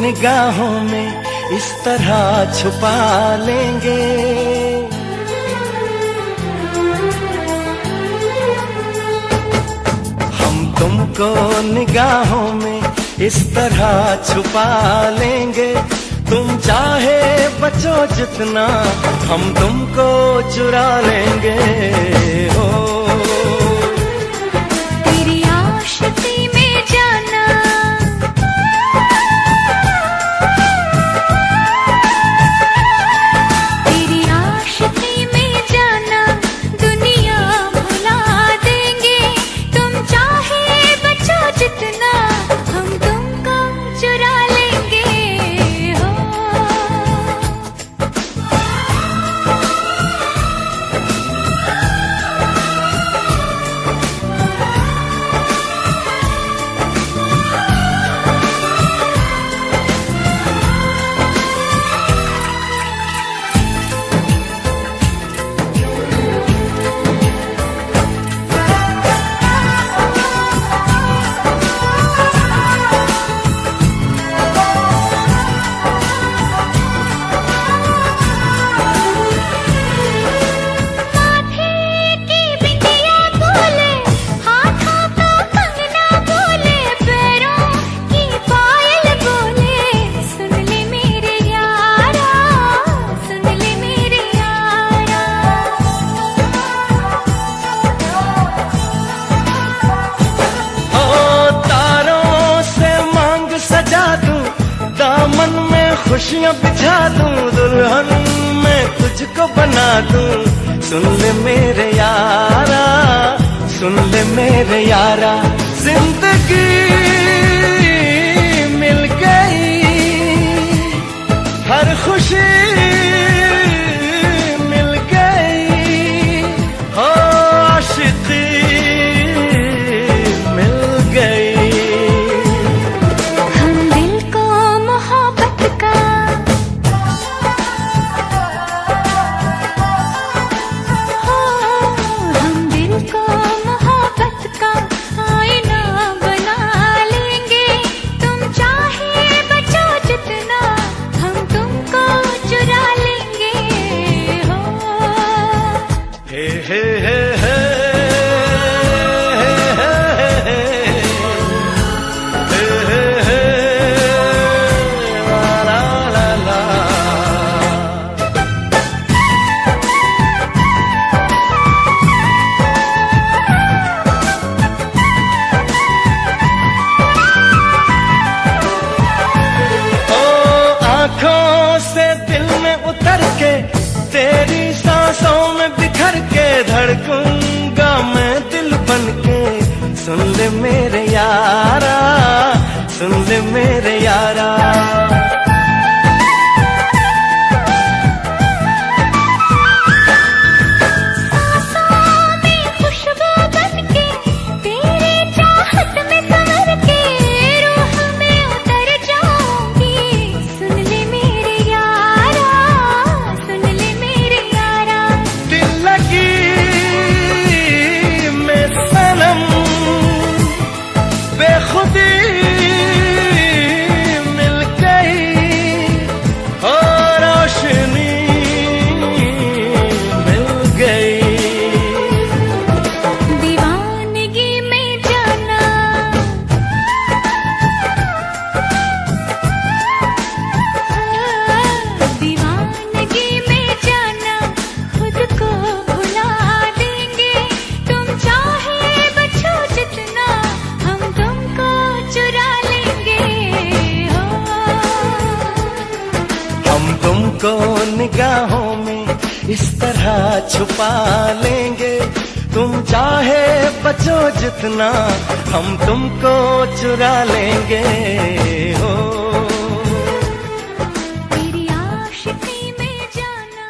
निगाहों में इस तरह छुपा लेंगे। हम तुमको निगाहों में इस तरह छुपा लेंगे। तुम चाहे बचो जितना, हम तुमको चुरा लेंगे। हो तेरी आशिकी में जाना, तेरी आशिकी में जाना, दुनिया भुला देंगे। तुम चाहे बचो जितना, हम तुमको चुरा लेंगे। हो खुशियाँ बिछा दूं, दुल्हन मैं तुझको बना दूं। सुन ले मेरे यारा, सुन ले मेरे यारा, जिंदगी मिल गई, हर खुशी मिल गई। हो आशिकी मिल गई। तेरी सांसों में बिखर के धड़कूंगा मैं दिल बन के। सुन ले मेरे यारा, सुन ले मेरे यारा। तुमको निगाहों में इस तरह छुपा लेंगे। तुम चाहे बचो जितना, हम तुमको चुरा लेंगे। हो तेरी आशिकी में जाना,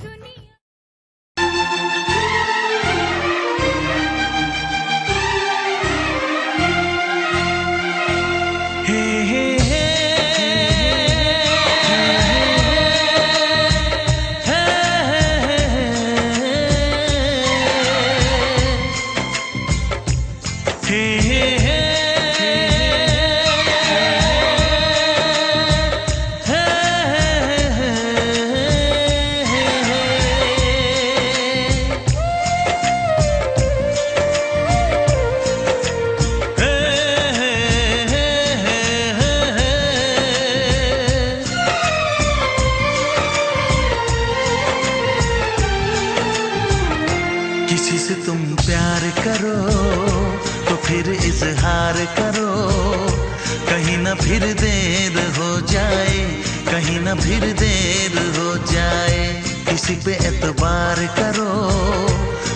दुनिया किसी से तुम प्यार करो तो फिर इजहार करो, कहीं ना फिर देर हो जाए, कहीं ना फिर देर हो जाए। किसी पे एतबार करो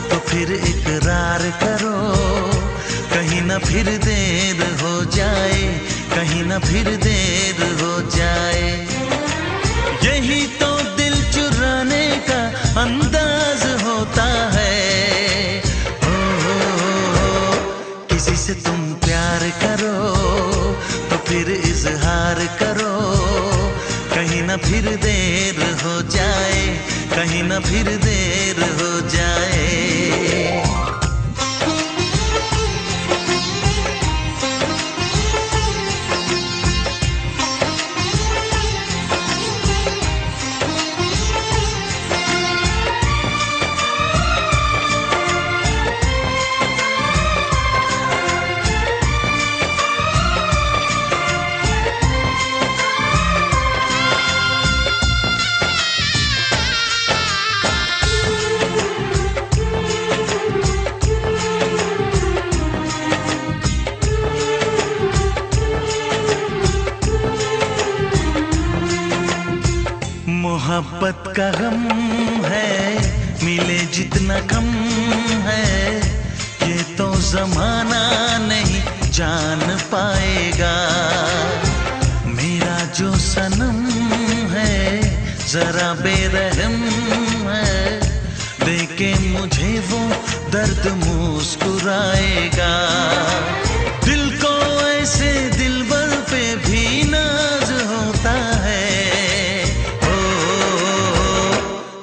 तो फिर इकरार करो, कहीं ना फिर देर हो जाए, कहीं ना फिर देर हो जाए। यही तो दिल चुराने का अंदाज होता है। किसी से तुम प्यार करो तो फिर इजहार करो, कहीं ना फिर देर हो जाए, कहीं ना फिर देर हो जाए। मोहब्बत का गम है, मिले जितना कम है, ये तो जमाना नहीं जान पाएगा। मेरा जो सनम है जरा बेरहम है, देखे मुझे वो दर्द मुस्कुराएगा। दिल को ऐसे दिलबर पे भी नाज होता है।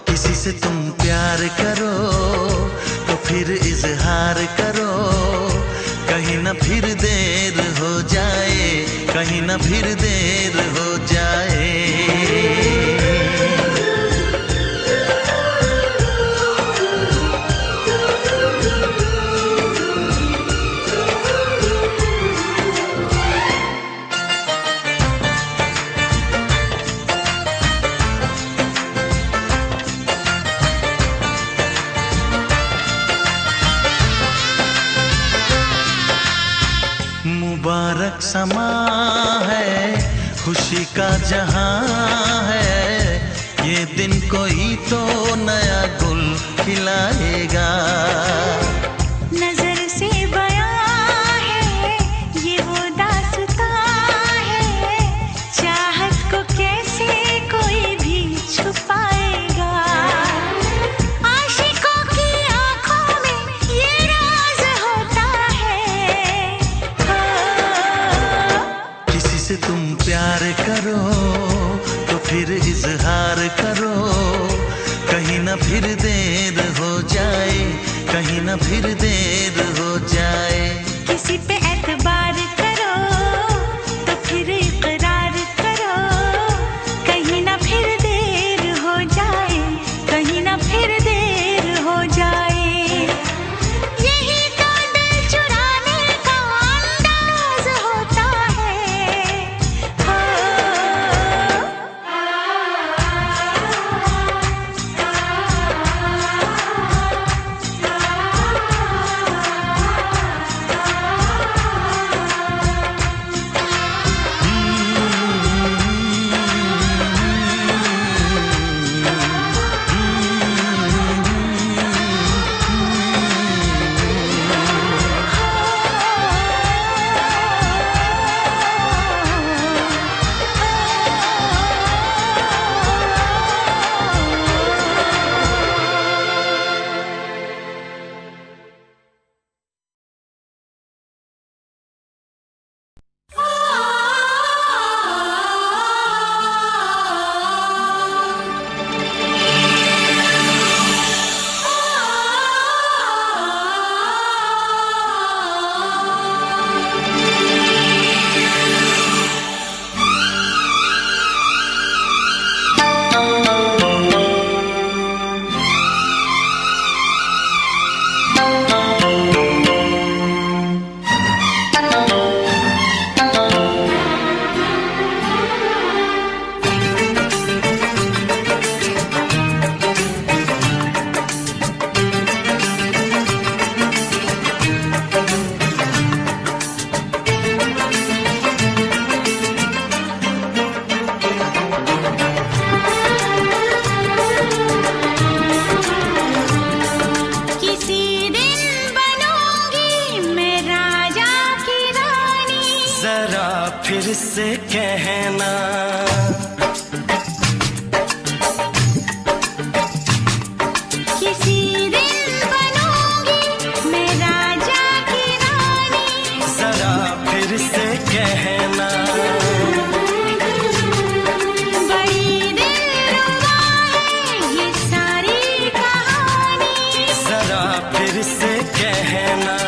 किसी से तुम प्यार करो तो फिर इजहार करो, कहीं ना फिर देर हो जाए, कहीं ना फिर देर हो जाए। मुबारक समा है, खुशी का जहां है, ये दिन कोई तो नया गुल खिलाएगा। नजर से बयां है ये वो दास्तां है, चाहत को कैसे कोई भी छुपाएगा। आशिकों की आंखों में ये राज होता है। किसी से तुम प्यार करो तो फिर इजहार करो, कहीं ना फिर देर हो जाए, कहीं ना फिर देर हो जाए। किसी पे एतबार करो तो फिर इकरार करो, कहीं ना फिर देर हो जाए, कहीं ना फिर देर हो जाए। यही तो दिल चुराने का अंदाज होता है। फिर से कहना। किसी दिन बनूंगी मैं राजा की रानी, जरा फिर से कहना। बड़ी दिलरुबा है ये सारी कहानी, जरा फिर से कहना।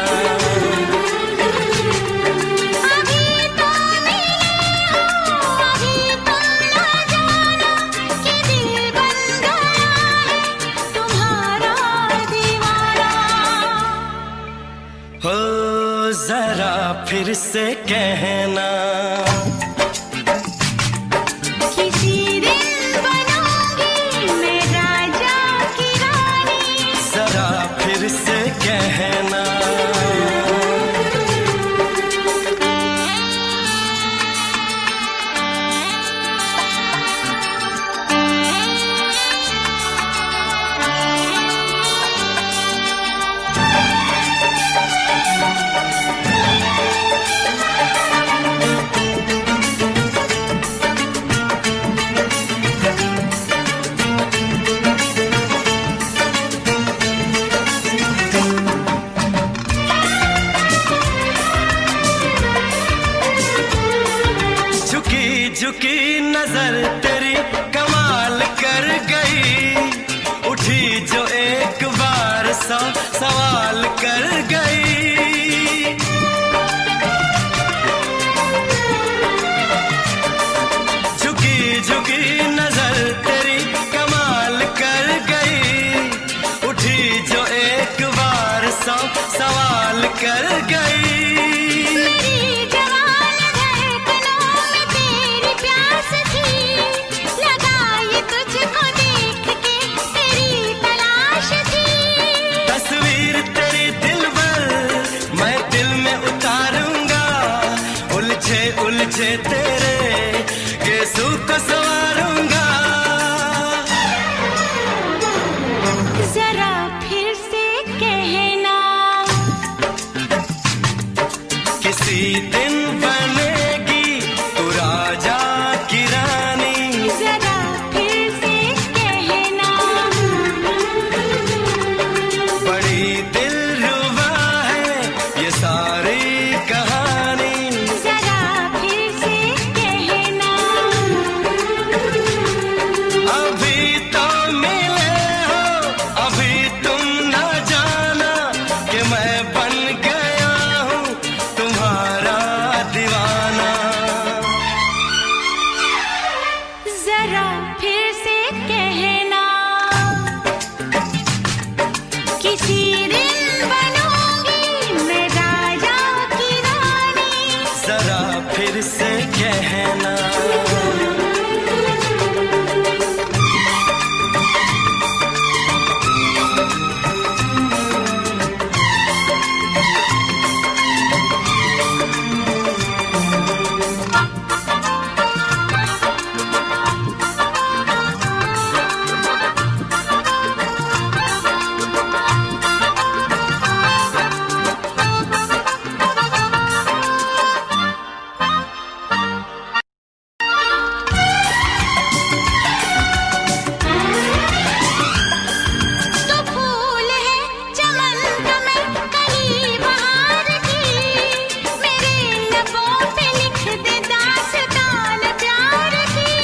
अभी तो मिले हो, अभी तुम ना जाना कि दिल बन गया है तुम्हारा दीवाना। हो जरा फिर से कहना। किसी दिन बनूंगी मैं राजा की रानी, जरा फिर से कहना। झुकी झुकी नजर तेरी कमाल कर गई, उठी जो एक बार सौ सवाल कर गई। झुकी झुकी नजर तेरी कमाल कर गई, उठी जो एक बार सौ सवाल कर गई। मेरी जवान धड़कनों में तेरी प्यास थी, लगाई तुझको देख के तेरी तलाश थी। तस्वीर तेरी दिल भर मैं दिल में उतारूंगा, उलझे उलझे तेरे गेसू को संवारूंगा। जरा फिर से कहना, किसी दिन बनेगी तू राजा की रानी, जरा फिर से कहना। बड़ी दिलरुबा है ये सारी कहानी। जरा फिर से कहना, अभी तो मिले हो, अभी तुम ना जाना कि मैं बन गया हूँ तुम्हारा दीवाना। जरा फिर से कहना, किसी दिन बनूंगी मैं राजा की रानी, जरा फिर से कहना। तो फूल है चमन का मैं कली बहार की, मेरे लबों पे लिख दे दास्तान प्यार की।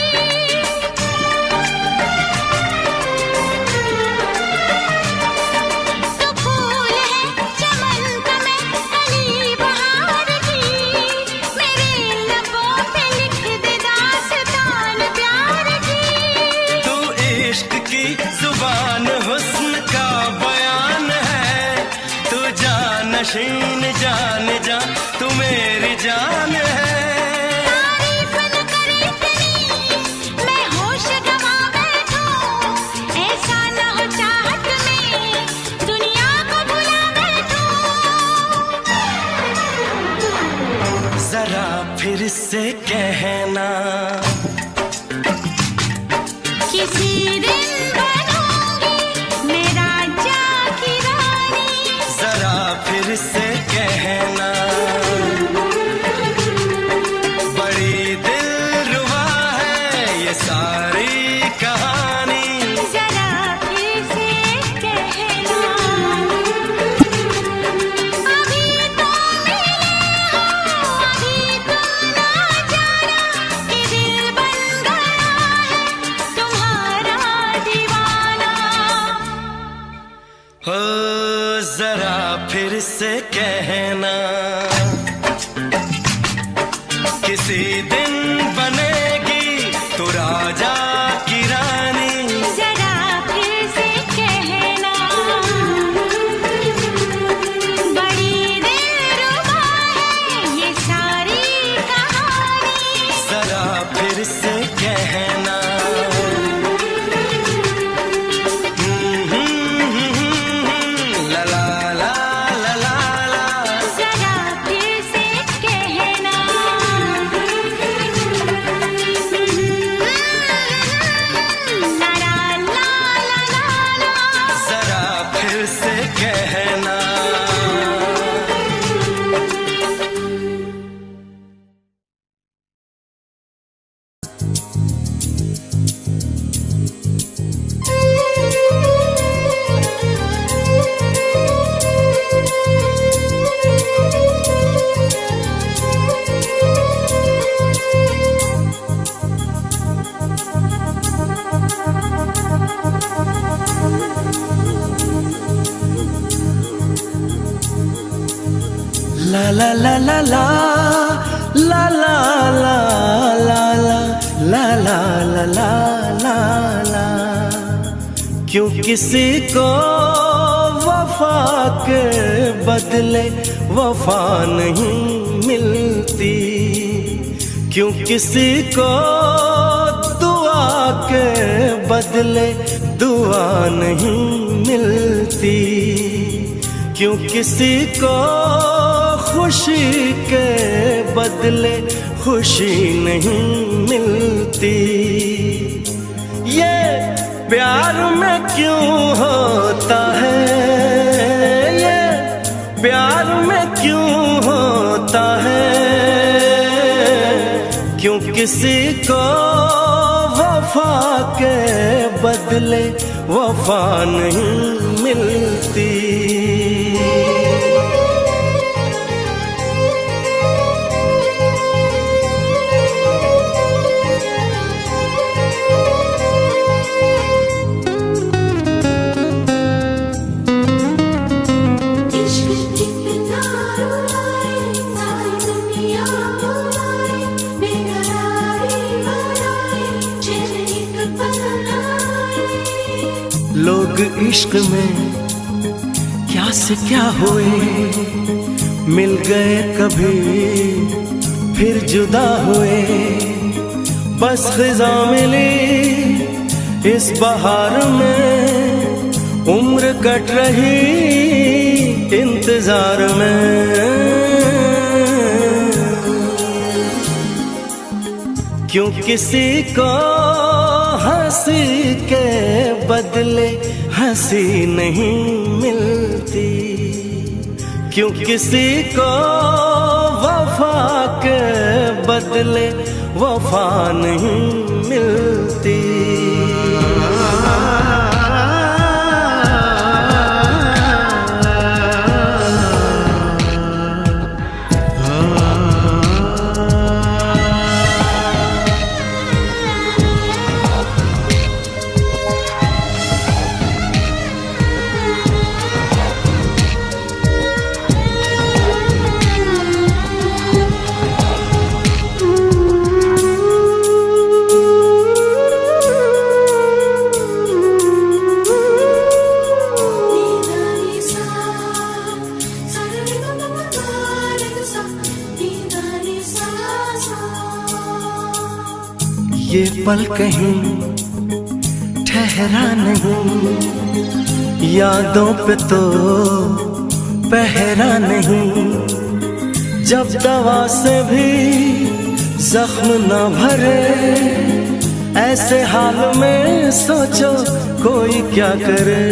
तो फूल है चमन का मैं कली बहार की, मेरे लबों पे लिख दे दास्तान प्यार की। तू इश्क की जुबान हुस्न का बयान है, तू जानशीन जान जा तू मेरी जान है। तारीफ न करे तेरी मैं होश गवा बैठूं, ऐसा न हो चाहत में दुनिया को भुला बैठूं। जरा फिर से कहना, किसी दिन बनूंगी मैं राजा की रानी, जरा फिर से कहना। बड़ी हो जरा फिर से कहना, किसी दिन बनेगी तू राजा की रानी। जरा फिर से कहना, बड़ी दिलरुबा है ये सारी कहानी। जरा फिर से कहना, ला ला ला ला ला ला। जरा फिर से कहना, ला ला ला ला ला। जरा फिर से कहना। ला ला ला ला ला ला ला ला ला ला ला ला ला ला ला। क्यों किसी को वफा के बदले वफा नहीं मिलती, क्यों किसी को दुआ के बदले दुआ नहीं मिलती, क्यों किसी को खुशी के बदले खुशी नहीं मिलती। ये प्यार में क्यों होता है, ये प्यार में क्यों होता है, क्यों किसी को वफा के बदले वफा नहीं मिलती। लोग इश्क में क्या से क्या हुए, मिल गए कभी फिर जुदा हुए। बस खिज़ा मिली इस बहार में, उम्र कट रही इंतजार में। क्यों किसी को हंसी के बदले हंसी नहीं मिलती, क्यों किसी को वफा के बदले वफा नहीं मिलती। ये पल कहीं ठहरा नहीं, यादों पे तो पहरा नहीं। जब दवा से भी जख्म न भरे, ऐसे हाल में सोचो कोई क्या करे।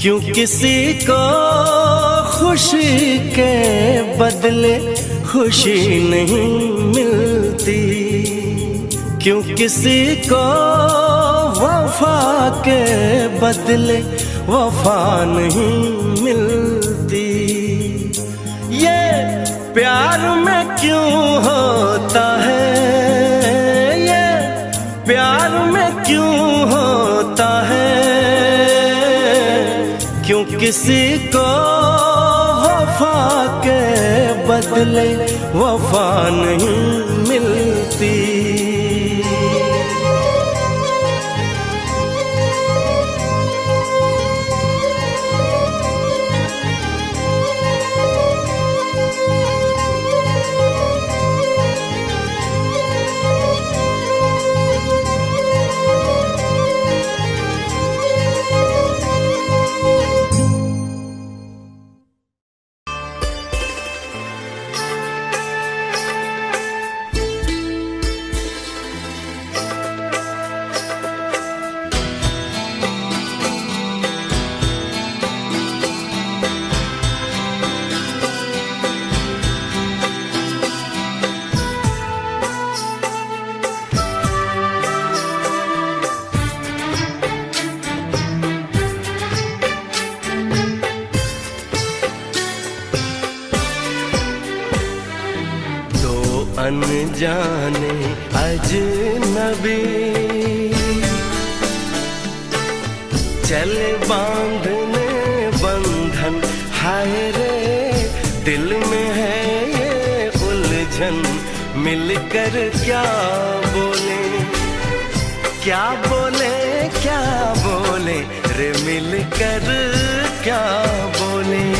क्यों किसी को खुशी के बदले खुशी नहीं मिलती, क्यों किसी को वफा के बदले वफा नहीं मिलती। ये प्यार में क्यों होता है, ये प्यार में क्यों होता है, क्यों किसी को वफा के बदले वफा नहीं मिलती। अनजाने अजनबी चले बांधने बंधन, हाय रे दिल में है ये उलझन। मिलकर क्या बोले, क्या बोले, क्या बोले रे, मिलकर क्या बोले।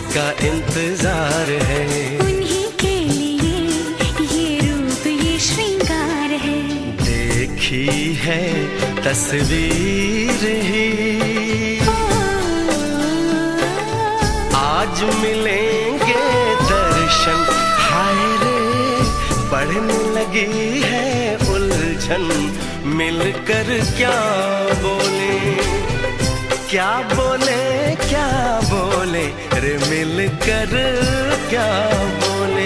का इंतजार है, उन्हीं के लिए ये रूप ये श्रृंगार है। देखी है तस्वीर ही, आज मिलेंगे दर्शन, हाय रे बढ़ने लगी है उलझन। मिलकर क्या बोले, क्या बोले, क्या बोले रे, मिलकर क्या बोले।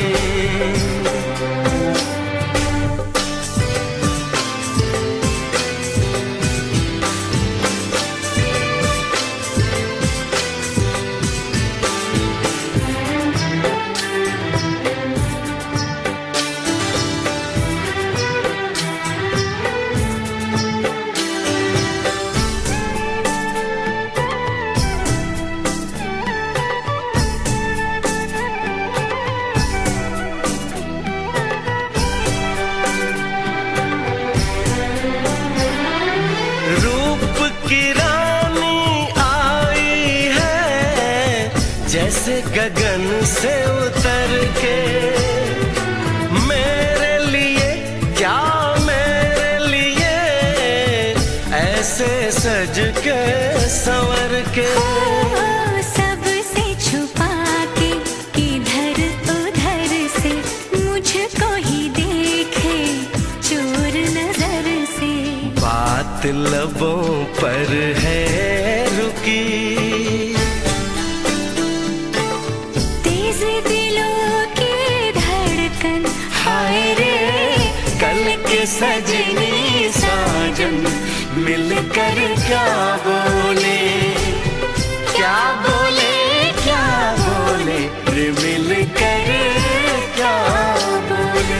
जैसे गगन से उतर के, मेरे लिए क्या मेरे लिए ऐसे सज के संवर के। सबसे छुपा के इधर उधर से मुझको ही देखे चोर नजर से। बात लबों पर है रुकी, सजनी साजन मिलकर क्या बोले, क्या बोले, क्या बोले रे, मिलकर क्या बोले।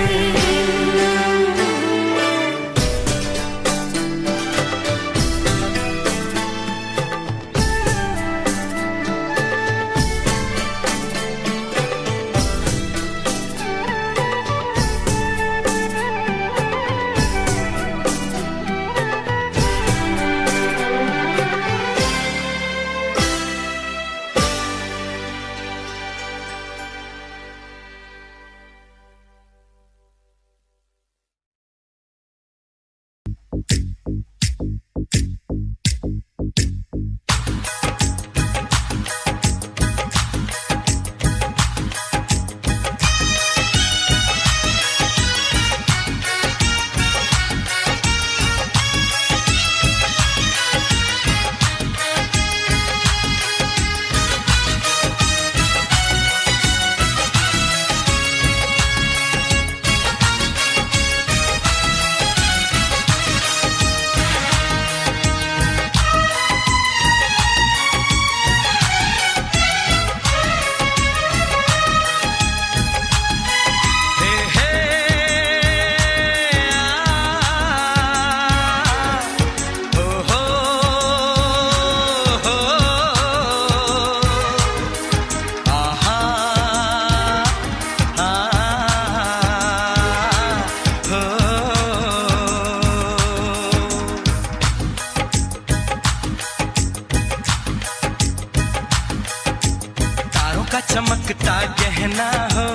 चमकता गहना हो,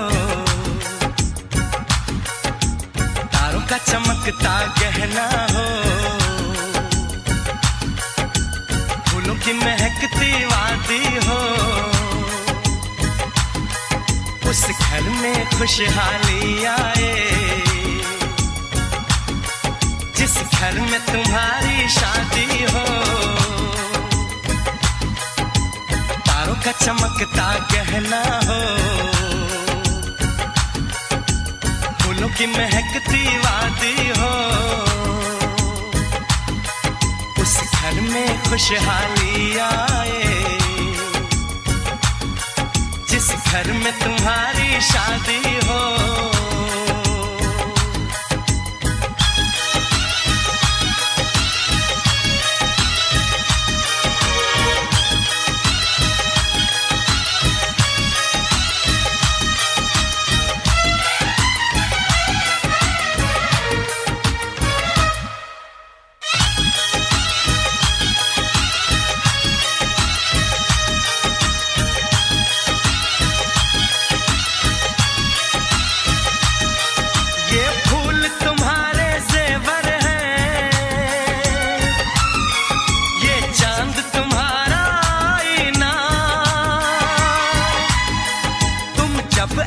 तारों का चमकता गहना हो, फूलों की महकती वादी हो, उस घर में खुशहाली आए जिस घर में तुम्हारी शादी हो। का चमकता गहना हो, फूलों की महकती वादी हो, उस घर में खुशहाली आए जिस घर में तुम्हारी शादी हो।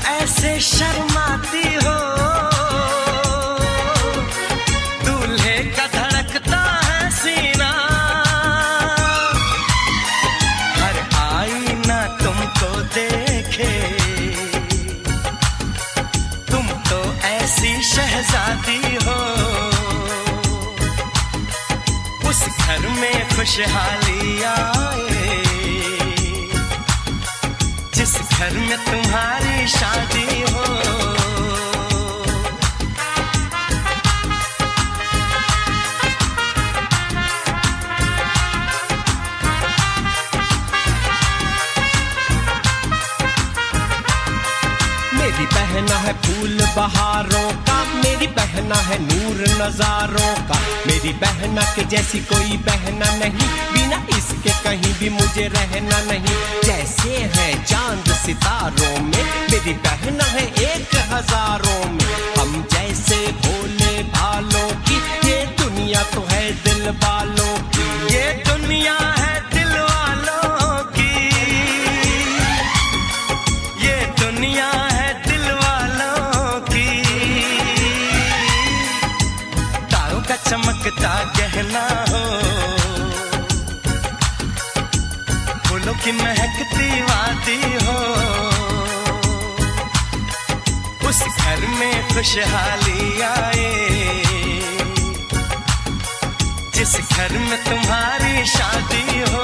ऐसे शर्माती हो, दूल्हे का धड़कता है सीना, हर आईना तुमको देखे, तुम तो ऐसी शहजादी हो, उस घर में खुशहाली आए जिस घर में तुम्हारी शादी हो। मेरी बहना है फूल बहारों का, मेरी बहना है नूर नजारों का, मेरी बहना के जैसी कोई बहना नहीं, बिना इसके कहीं भी मुझे रहना नहीं। जैसे है चांद सितारों में, मेरी बहना है एक हजारों में, हम जैसे भोले भालों की, ये दुनिया तो है दिल वालों की, ये दुनिया है दिल वालों की, ये दुनिया है दिल वालों की। तारों का चमकता गहना हो, फूलों की महकती वादी हो, उस घर में खुशहाली आए जिस घर में तुम्हारी शादी हो।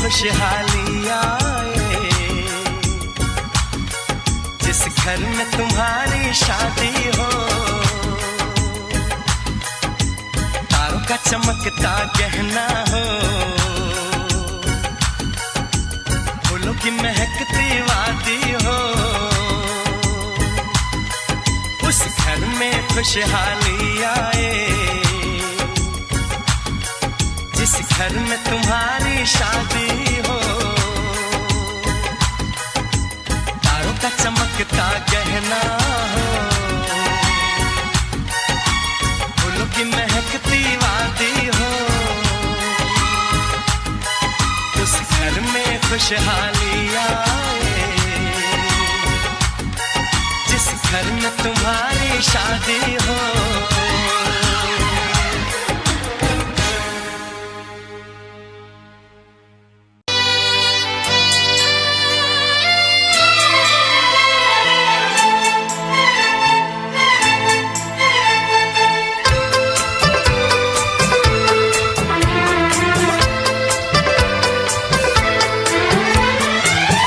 खुशहाली आए, जिस घर में तुम्हारी शादी हो, तारों का चमकता गहना हो, फूलों की महकती वादी हो, उस घर में खुशहाली आए, जिस घर में तुम्हारी शादी हो, तारों का चमकता गहना हो, फूलों की महकती वादी हो, उस घर में खुशहाली आए, जिस घर में तुम्हारी शादी हो।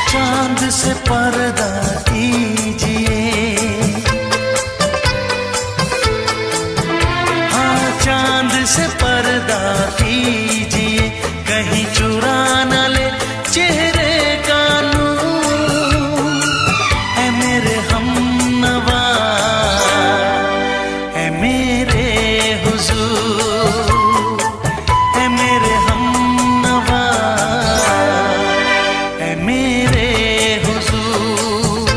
चांद से पर्दा कीजिए, हाँ चांद से पर्दा कीजिए, कहीं चुरा न ले चेहरे का नूर। ऐ मेरे हमनवा, ऐ मेरे हुजूर, ऐ मेरे हमनवा, ऐ मेरे हुजूर।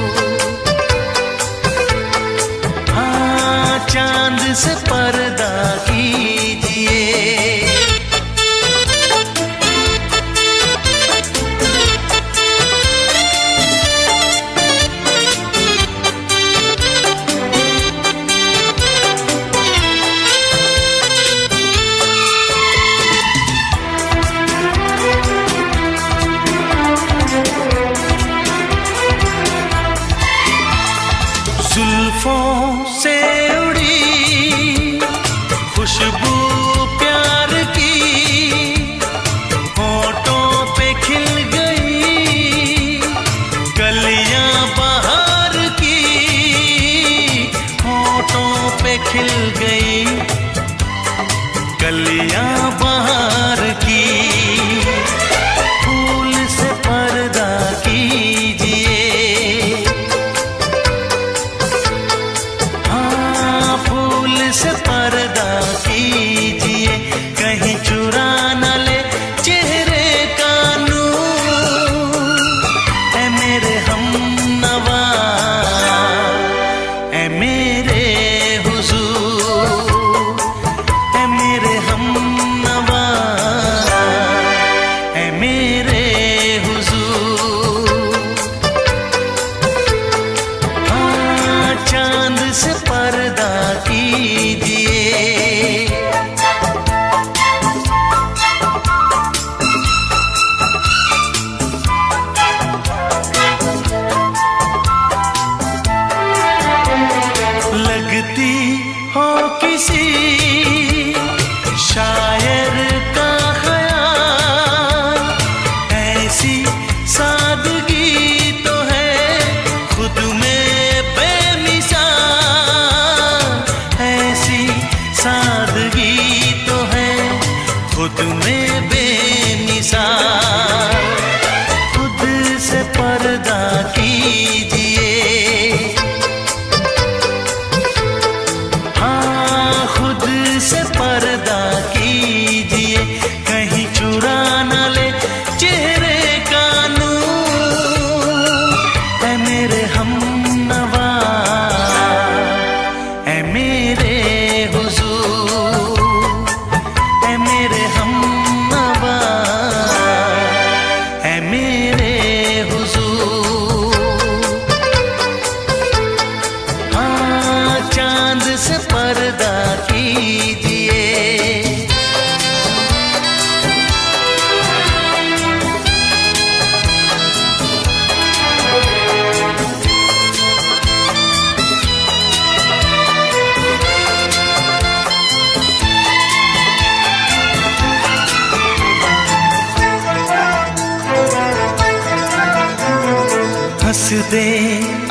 हंस दे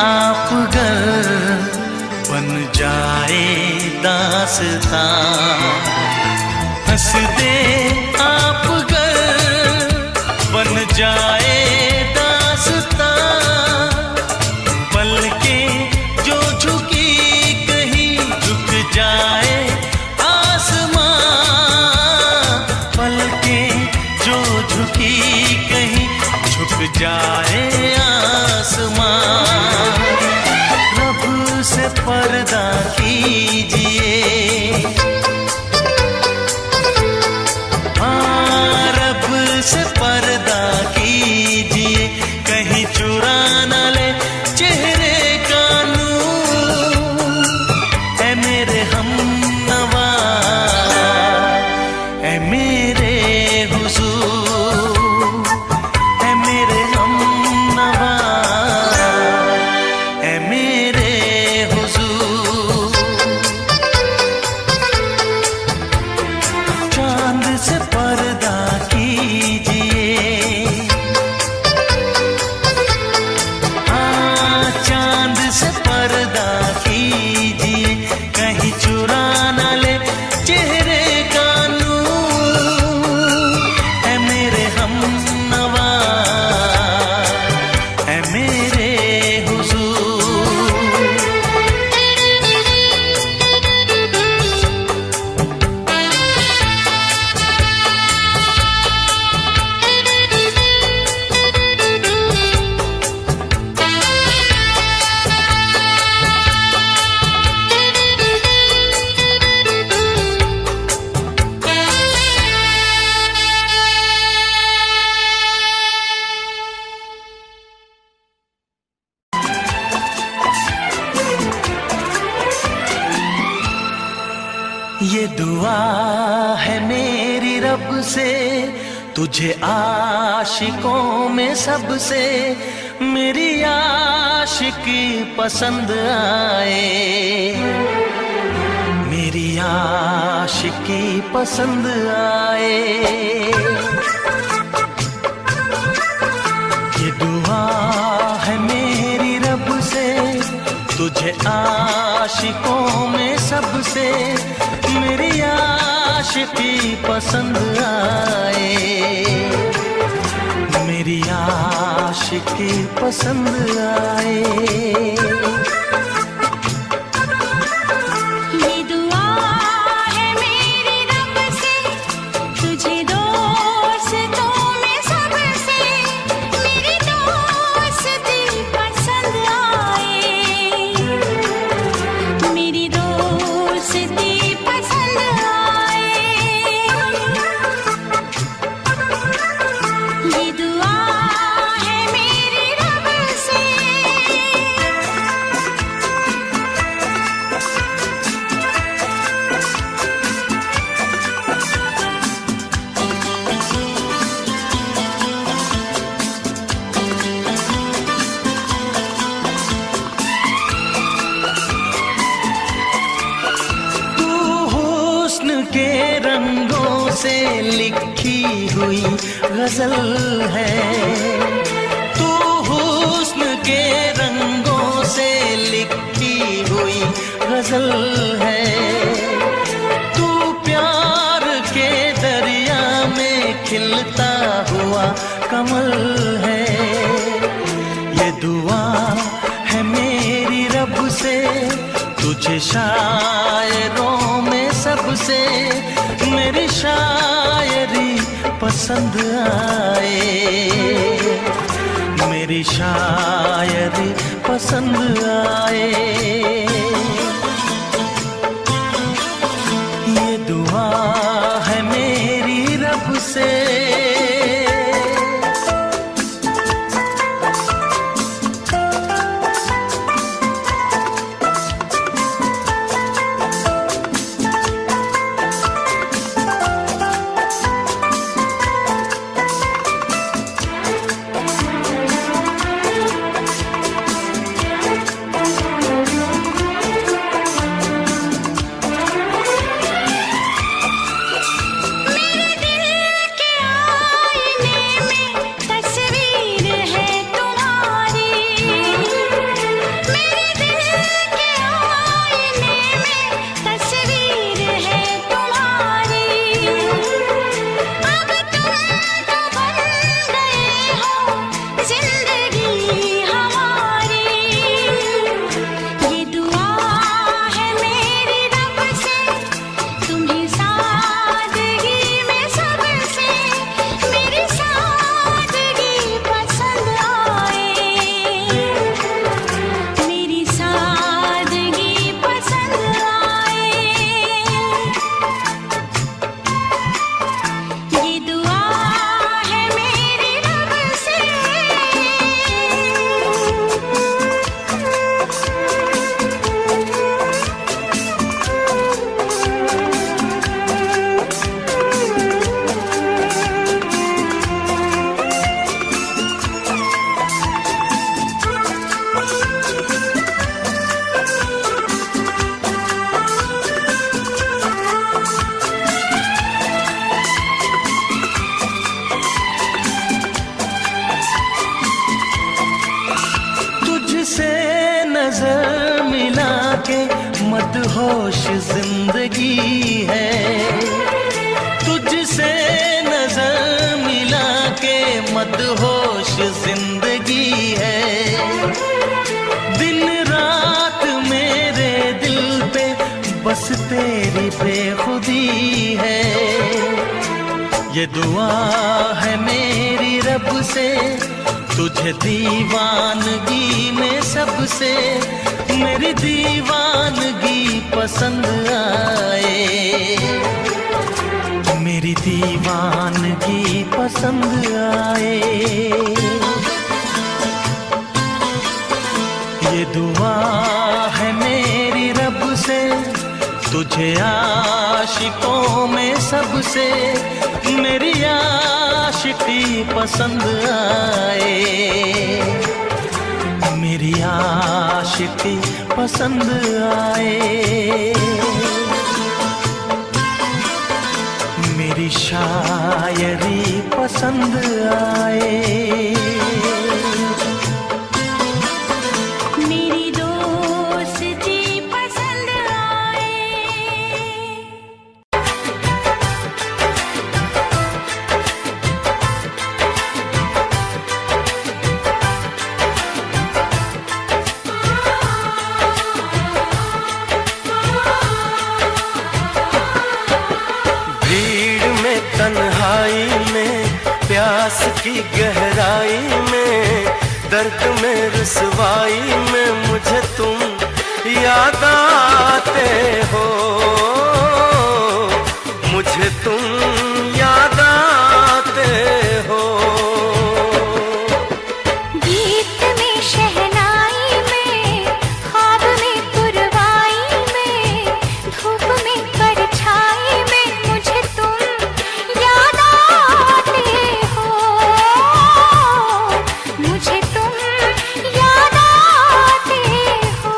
आप गर बन जाए दास्तां, हंस दे आप गर बन जाए दास्तां, पलकें जो झुकी कहीं झुक जाए आसमां, पलकें जो झुकी कहीं झुक जाए आसमां। रब से पर्दा कीजिए, हाँ रब से पर्दा कीजिए, कहीं चुरा न ले चेहरे का नूर। ऐ मेरे हमनवा, ऐ मेरे हुजूर, ऐ मेरे हमनवा, ऐ मेरे हुजूर। चांद से पर्दा कीजिए, हाँ चांद से पर्दा कीजिए, कहीं चुरा न ले चेहरे का नूर। ऐ मेरे हमनवा, ऐ मेरे हुजूर। ये दुआ है मेरी रब से, तुझे आशिकों में सबसे मेरी आशिकी पसंद आए, मेरी आशिकी पसंद आए। ये दुआ है मेरी रब से, तुझे आशिकों में सबसे मेरी आशिकी पसंद आए, मेरी आशिकी पसंद आए। ये दुआ है मेरी रब से, तुझे दोस्तों में सबसे मेरी दोस्ती पसंद आए, मेरी दोस्ती पसंद आए। ये दुआ है मेरी रब से। तू हुस्न के रंगों से लिखी हुई गजल है, तू हुस्न के रंगों से लिखी हुई गजल है, तू प्यार के दरिया में खिलता हुआ कमल है। ये दुआ है मेरी रब से, तुझे शायरों में सबसे मेरी शायरी पसंद आए, मेरी शायरी पसंद आए। ये दुआ है मेरी रब से। मदहोश जिंदगी है, तुझसे नजर मिला के मदहोश जिंदगी है। दिन रात मेरे दिल पे बस तेरी बेखुदी है। ये दुआ है मेरी रब से, तुझे दीवानगी में सबसे मेरी दीवानगी पसंद आए, मेरी दीवानगी पसंद आए। ये दुआ है मेरी रब से, तुझे आशिकों में सबसे मेरी आशिकी पसंद आए, मेरी आशिकी पसंद आए। मेरी शायरी पसंद आए, मेरी दोस्ती पसंद आए। भीड़ में तन्हाई में प्यास की गहराई में दर्द में रुसवाई में मुझे तुम याद आते हो, मुझे तुम याद आते हो। गीत में शहनाई में ख्वाब में पुरवाई में धूप में परछाई में मुझे तुम याद आते हो, मुझे तुम याद आते हो।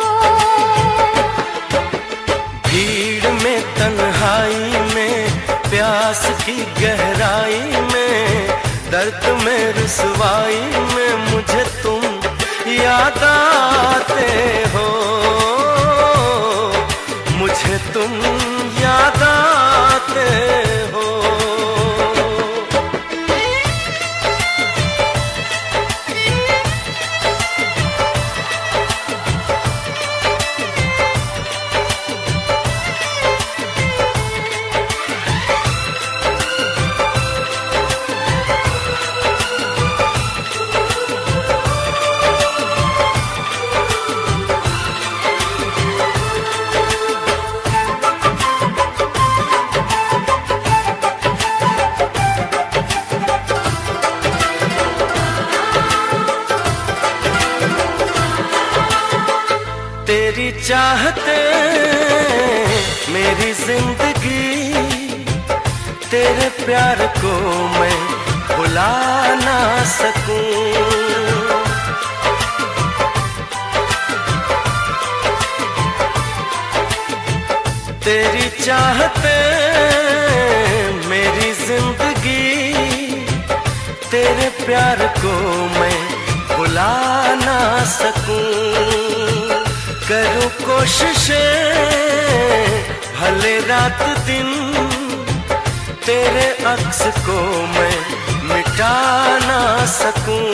भीड़ में तन्हाई में प्यास की गहराई में दर्द में रुसवाई में मुझे तुम याद आते हो, मुझे तुम याद आते हो। तेरी चाहते मेरी जिंदगी, तेरे प्यार को मैं भुला ना सकूं। तेरी चाहते मेरी जिंदगी, तेरे प्यार को मैं भुला ना सकूं। करूं कोशिशें भले रात दिन, तेरे अक्स को मैं मिटा ना सकूं।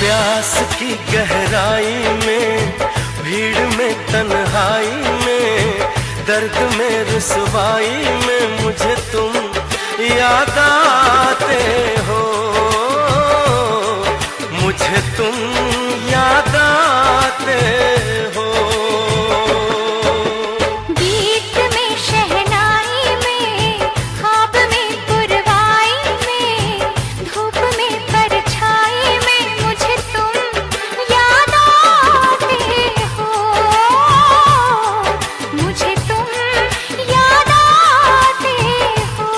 प्यास की गहराई में भीड़ में तन्हाई में दर्द में रुसवाई में मुझे तुम याद आते हो, मुझे तुम याद आते हो। गीत में शहनाई में ख्वाब में पुरवाई में धूप में परछाई में मुझे तुम याद आते हो, मुझे तुम याद आते हो।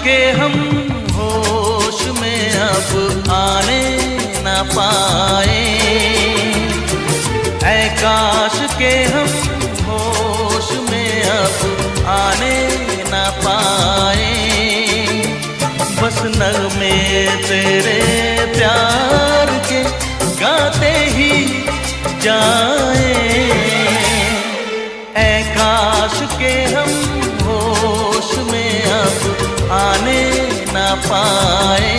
के हम होश में अब आने न पाए, ऐ काश के हम होश में अब आने न पाए। बस नगमे तेरे प्यार के गाते ही जाए, ऐ काश के हम होश में अब आने न पाए,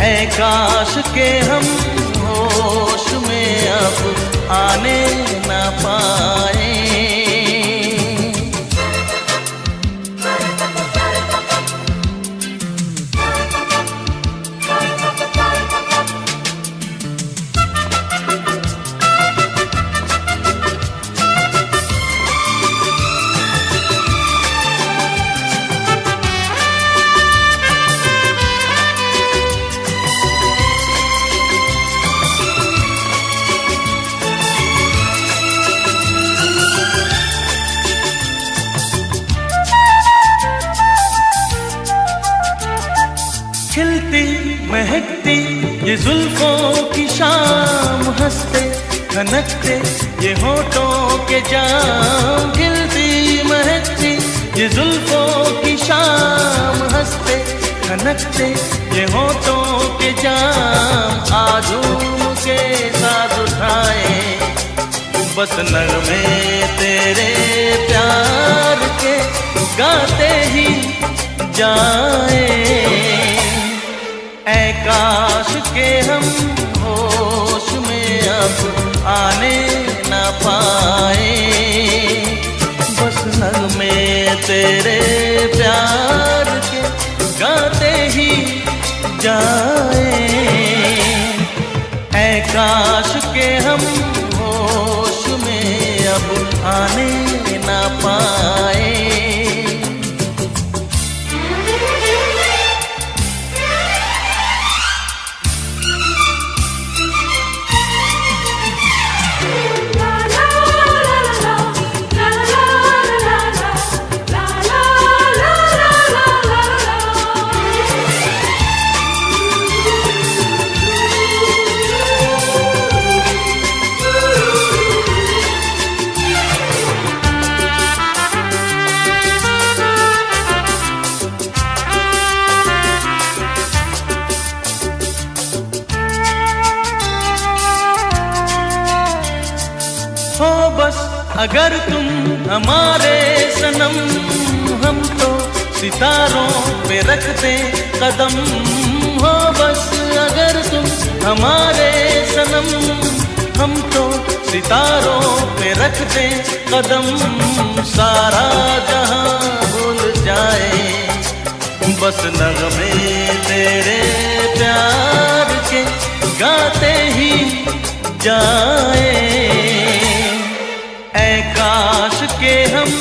ऐ काश के हम होश में अब आने न पाए। खिलती महकती ये जुल्फों की शाम, हंसते खनकते ये होठों के जाम। खिलती महकती ये जुल्फों की शाम, हंसते खनकते ये होठों के जाम। आजूम के साथ उठाए बस नगमे तेरे प्यार के गाते ही जाए, ऐ काश के हम होश में अब आने न पाए। बस नगमे तेरे प्यार के गाते ही जाए, ऐ काश के हम होश में अब आने न पाए। हो बस अगर तुम हमारे सनम, हम तो सितारों पे रखते कदम। हो बस अगर तुम हमारे सनम, हम तो सितारों पे रखते कदम। सारा जहां भूल जाए बस नगमे तेरे प्यार के गाते ही जाए, ऐ काश के हम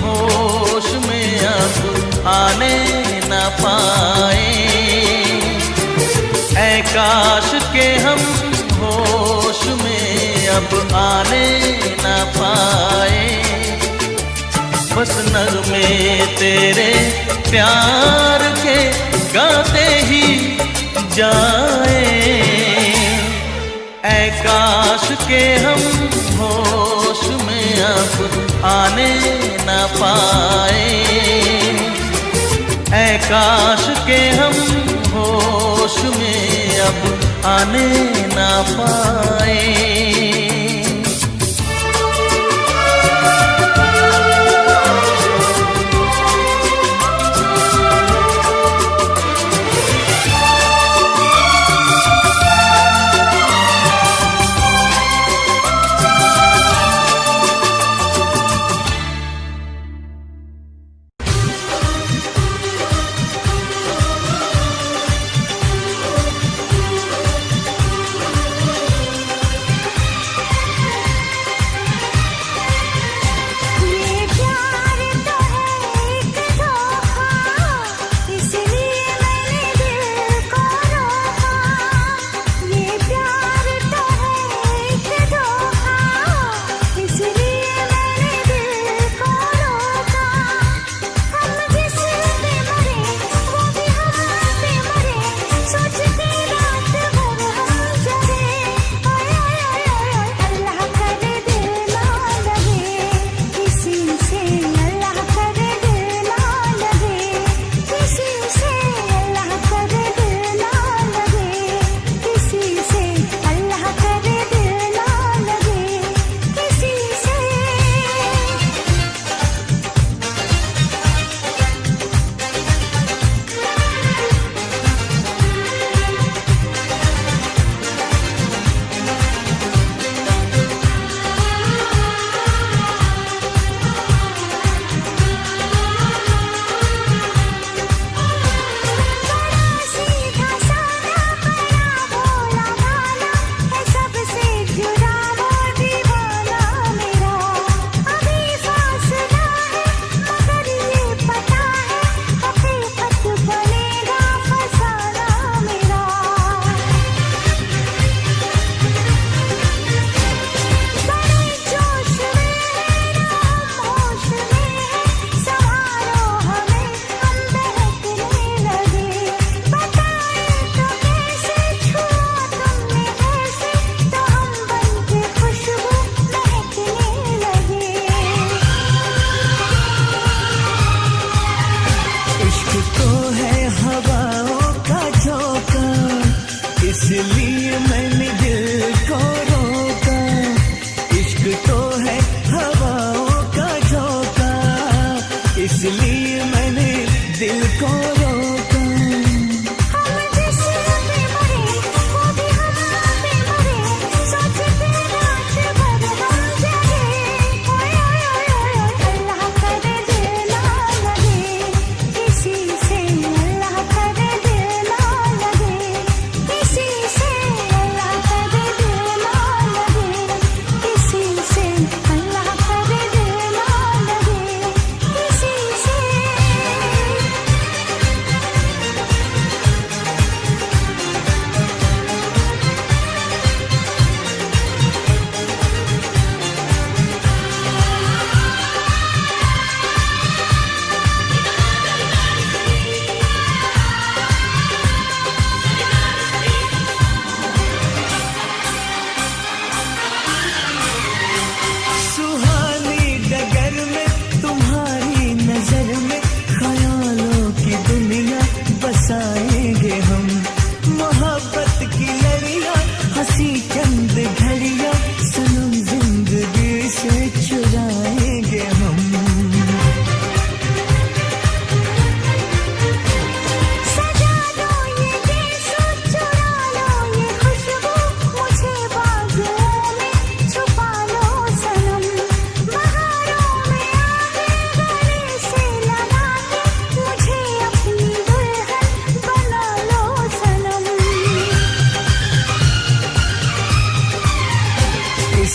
होश में अब आने न पाए, ऐ काश के हम होश में अब आने न पाए। बस नगमे तेरे प्यार के गाते ही जाए, ऐ काश के हम होश में अब आने न पाए, ऐ काश के हम होश में अब आने न पाए।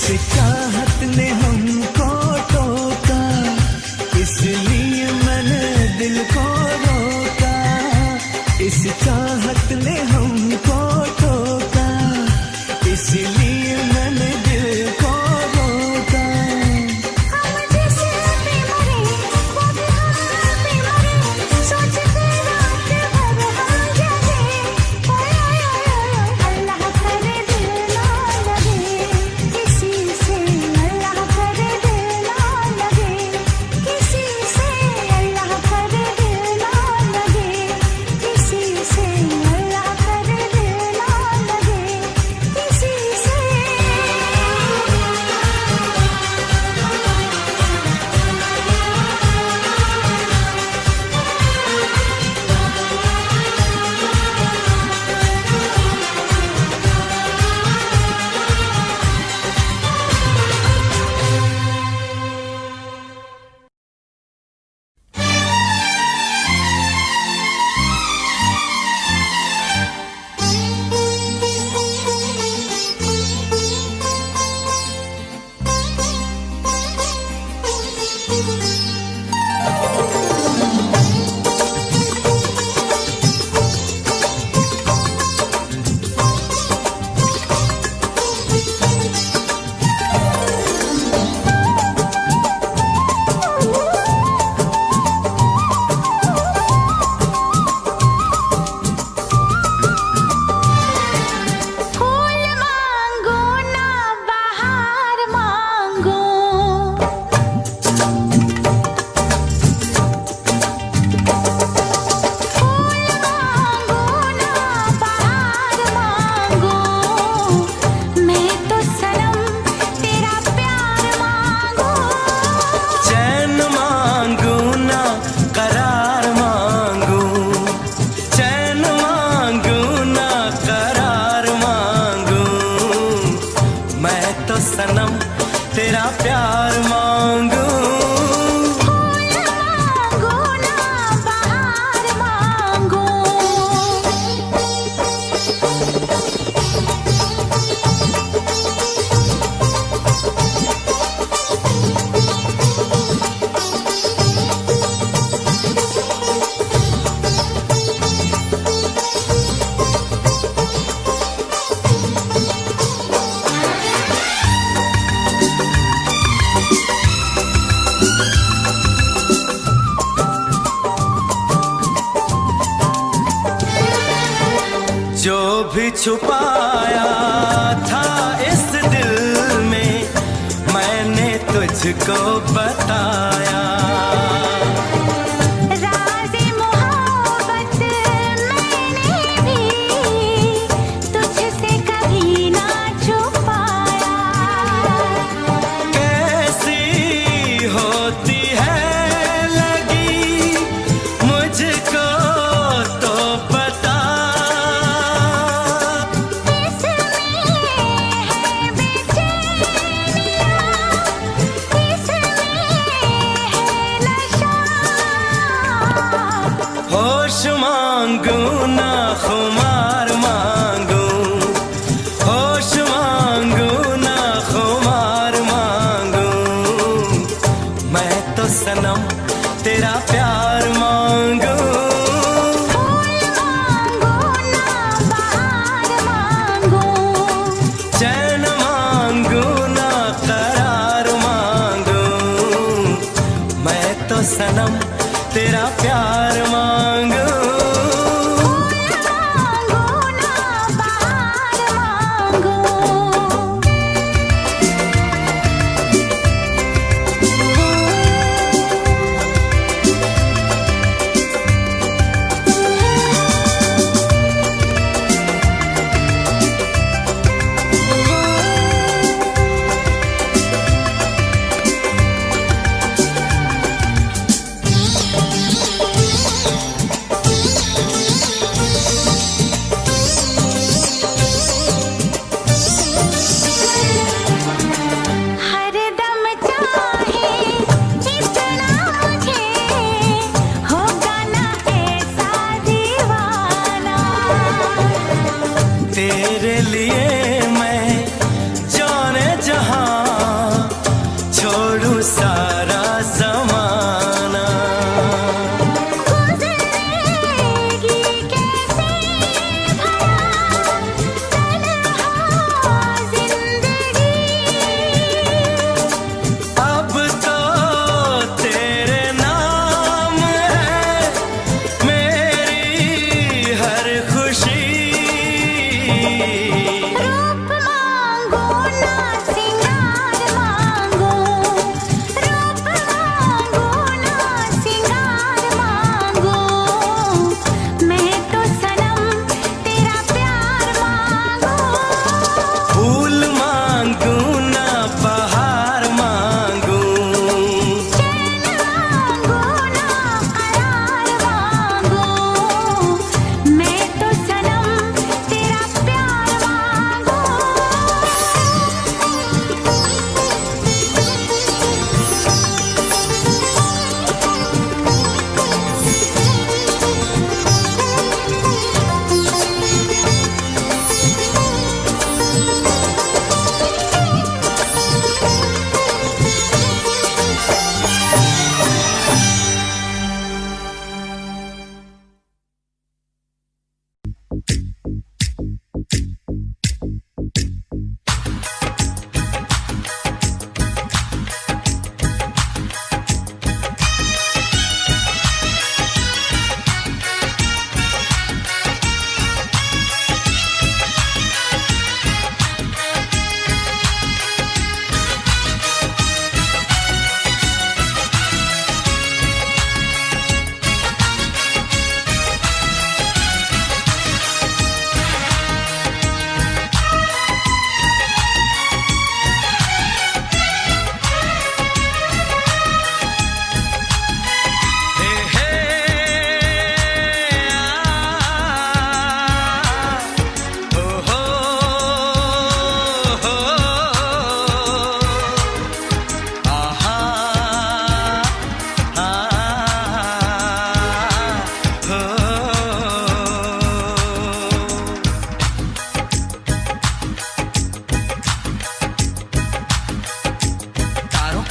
इस चाहत ने हमको टोका, इसलिए मैंने दिल को रोका। इस चाहत ने हमको टोका, इसलिए मैंने दिल को रोका। हम जिस पे मरे वो भी हम पे मरे, सोच के रात भर हम जगे। ओए ओए ओए अल्लाह करे दिल ना लगे किसी से, अल्लाह करे दिल ना लगे किसी से, अल्लाह करे दिल ना लगे किसी से, अल्लाह करे दिल ना लगे किसी से। फूल मांगो ना बहार मांगो, फूल मांगो ना बहार मांगो, मैं तो सनम तेरा प्यार मांगो। चैन मांगू ना करार मांगू, चैन मांगू ना करार मांगू, मैं तो सनम तेरा प्यार मांगू। फूल मांगो ना बहार मांगो। जो भी छुपाया था इस दिल में, मैंने तुझको बताया। राज़े मोहब्बत मैंने भी तुझसे कभी ना छुपाया। कैसी होती है लगी मुझको तो बता, इसमें है बेचैनियाँ, इसमें है नशा। होश मांगू ना खुमार मांगू, होश मांगू ना खुमार मांगू, मैं तो सनम तेरा प्यार मांगू। फूल मांगो ना बहार मांगो, चैन मांगू ना करार मांगू, मैं तो सनम तेरा प्यार मांगू। फूल मांगो ना बहार मांगो।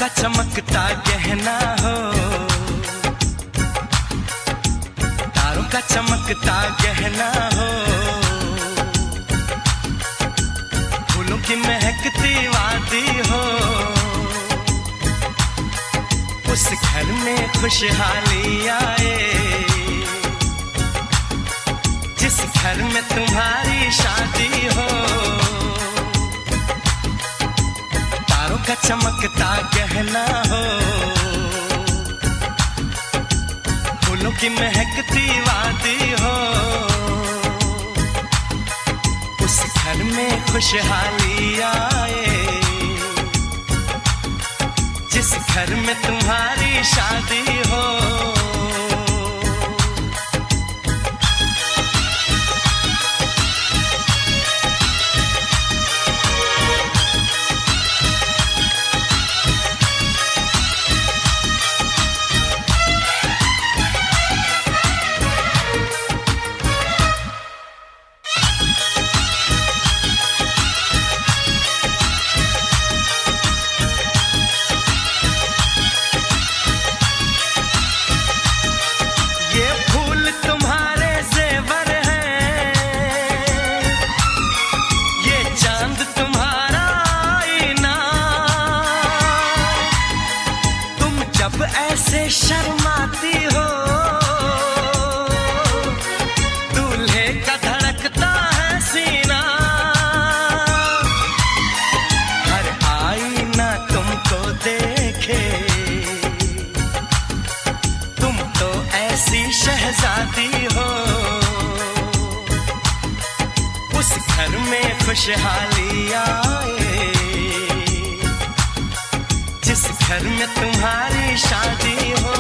का चमकता गहना हो, तारों का चमकता गहना हो, फूलों की महकती वादी हो, उस घर में खुशहाली आए, जिस घर में तुम्हारी शादी हो। तारों का चमकता गहना हो, फूलों की महकती वादी हो, उस घर में खुशहाली आए, जिस घर में तुम्हारी शादी हो। ऐसे शर्माती हो, दूल्हे का धड़कता है सीना, हर आईना तुमको देखे, तुम तो ऐसी शहजादी हो, उस घर में खुशहाली आए, जिस घर में तुम्हारी शादी हो।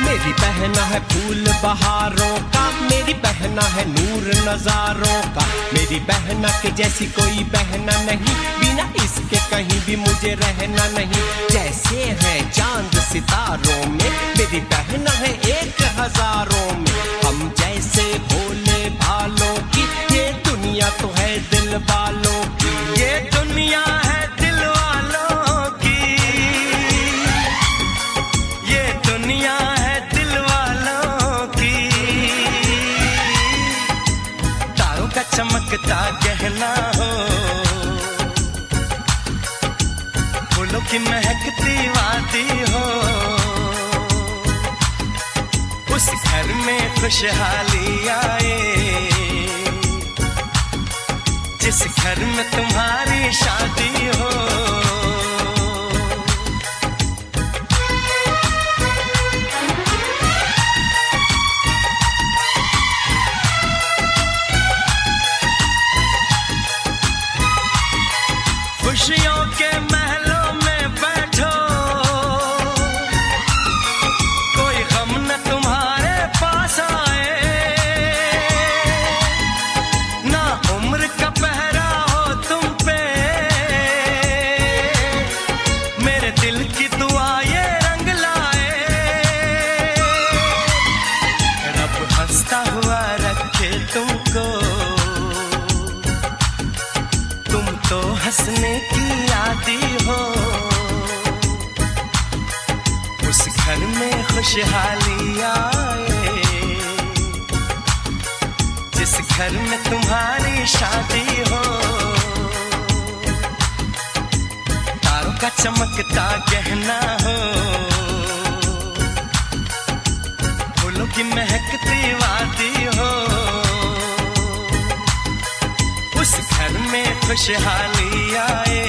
मेरी बहना है फूल बहारों का, मेरी बहना है नूर नजारों का, मेरी बहना के जैसी कोई बहना नहीं, बिना इसके कहीं भी मुझे रहना नहीं। जैसे है चांद सितारों में, मेरी बहना है 1000 में, हम जैसे भोले भालों की, ये दुनिया तो है दिल वालों की, ये दुनिया है दिल वालों की, ये दुनिया है दिल वालों की। तारों का चमकता गहना हो, फूलों की महकती वादी हो, उस घर में खुशहाली आए, जिस घर में तुम्हारी शादी हो। खुशियों के महलों में बैठो, कोई गम न तुम्हारे पास आए, ना उम्र का पहरा हो तुम पे, मेरे दिल की दुआ ये रंग लाए, रब हंसता हुआ रखे तुमको, तुम तो हंसने की आदी हो, उस घर में खुशहाली आए, जिस घर में तुम्हारी शादी हो। तारों का चमकता गहना हो, फूलों की महकती वादी हो, उस घर में खुशहाली आए,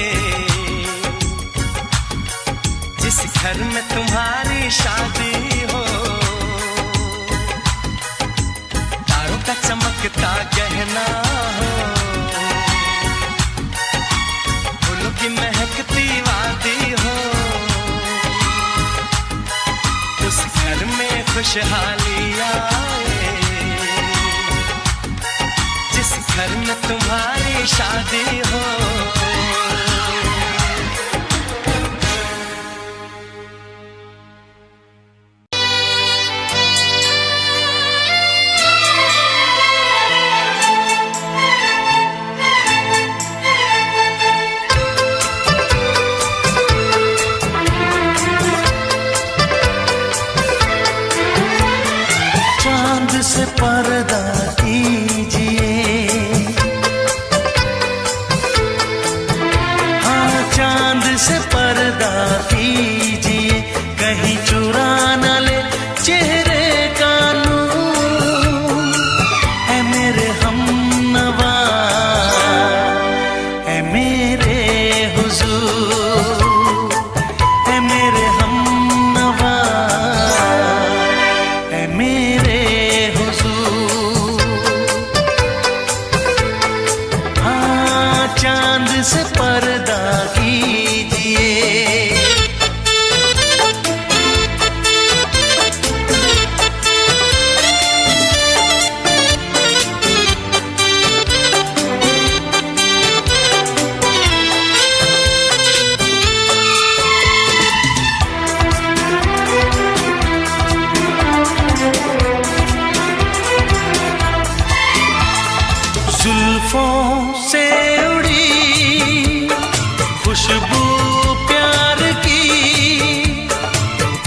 जिस घर में तुम्हारी शादी हो। तारों का चमकता गहना हो, फूलों की महकती वादी हो, उस घर में खुशहाली आए, जिस घर में तुम्हारी शादी हो। पर्दा कीजिए, हाँ चांद से पर्दा कीजिए, कहीं चुरा न ले चेहरे का नूर। है मेरे हमनवा, है मेरे हुजूर, है मेरे हमनवा, है मेरे हुजूर। हाँ चांद से पर्दा कीजिए। जुल्फों से उड़ी खुशबू प्यार की,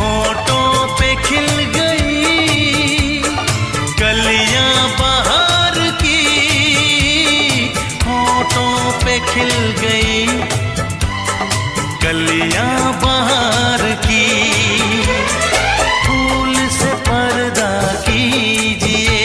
होठों पे खिल गई कलियां बहार की, होठों पे खिल गई कलियां बहार की। फूल से पर्दा कीजिए,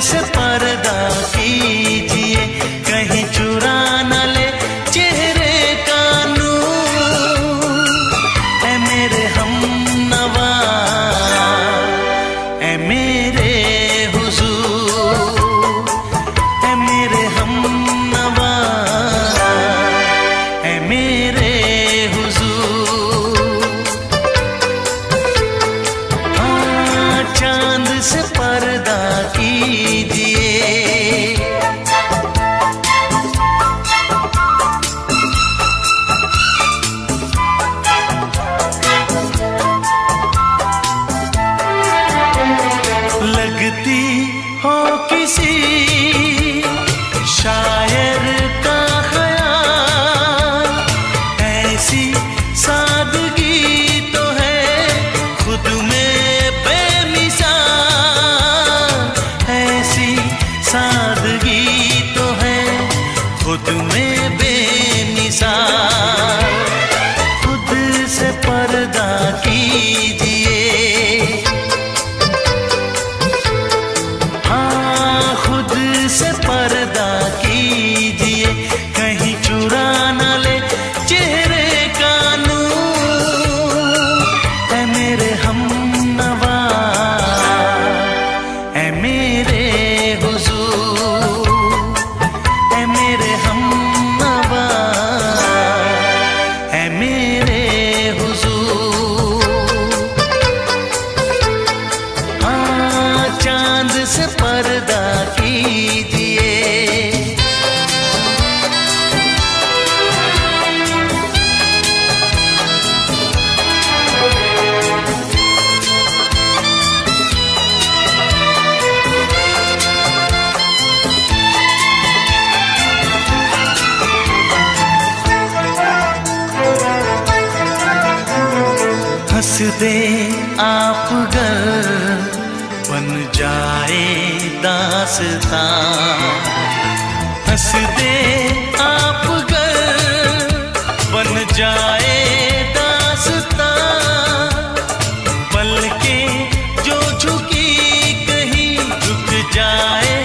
से पर्दा कीजिए, कहीं चुरा न ले चेहरे का नूर। है मेरे हमनवा, है मेरे हुजूर, है मेरे हमनवा, है मेरे हुजूर। हाँ चांद से पर्दा कीजिए। लगती हो किसी शायर का ख़याल, ऐसी सादगी तो है खुद में बेमिसाल, ऐसी सादगी तो है खुद में बेमिसाल। खुद से पर्दा कीजिए, हाँ खुद से पर्दा कीजिए, कहीं चुरा न ले चेहरे का नूर। है मेरे हमनवा, है मेरे हुजूर, है मेरे हमनवा, है मेरे हुजूर। हाँ चांद से पर्दा कीजिए। हंस दे आप गर बन जाए दास्तां, हंस दे आप गर बन जाए दास्तां। पलकें जो झुकी कहीं झुक जाए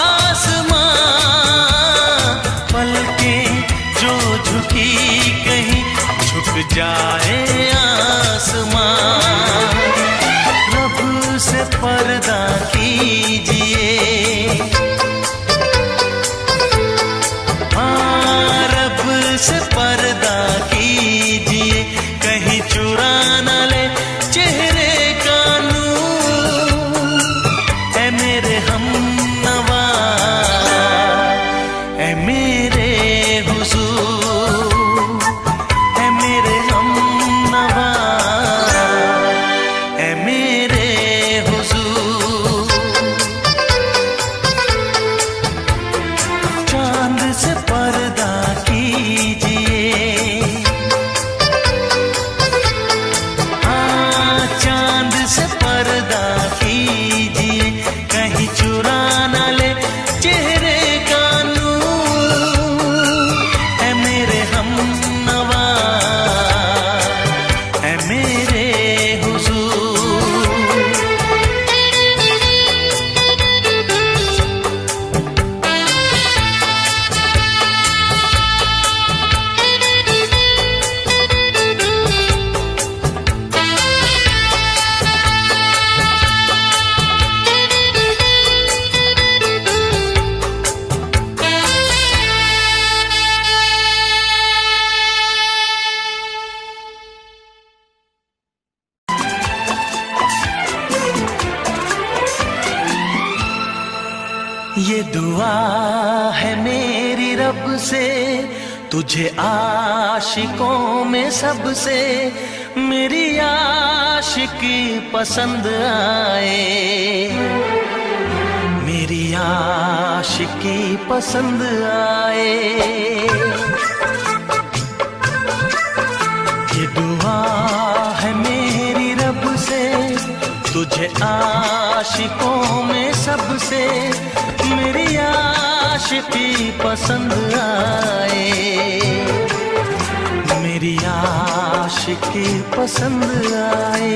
आसमां, पलकें जो झुकी कहीं झुक जाए आसमां। रब से पर्दा कीजिए, हाँ रब से पर्दा कीजिए, कहीं चुरा न ले चेहरे का नूर। है मेरे हमनवा, है मेरे हुजूर, है मेरे हम ये दुआ है मेरी रब से, तुझे आशिकों में सबसे मेरी आशिकी पसंद आए, मेरी आशिकी पसंद आए। ये दुआ है मेरी रब से, तुझे आशिकों में सबसे मेरी आशिकी पसंद आए, मेरी आशिकी पसंद आए।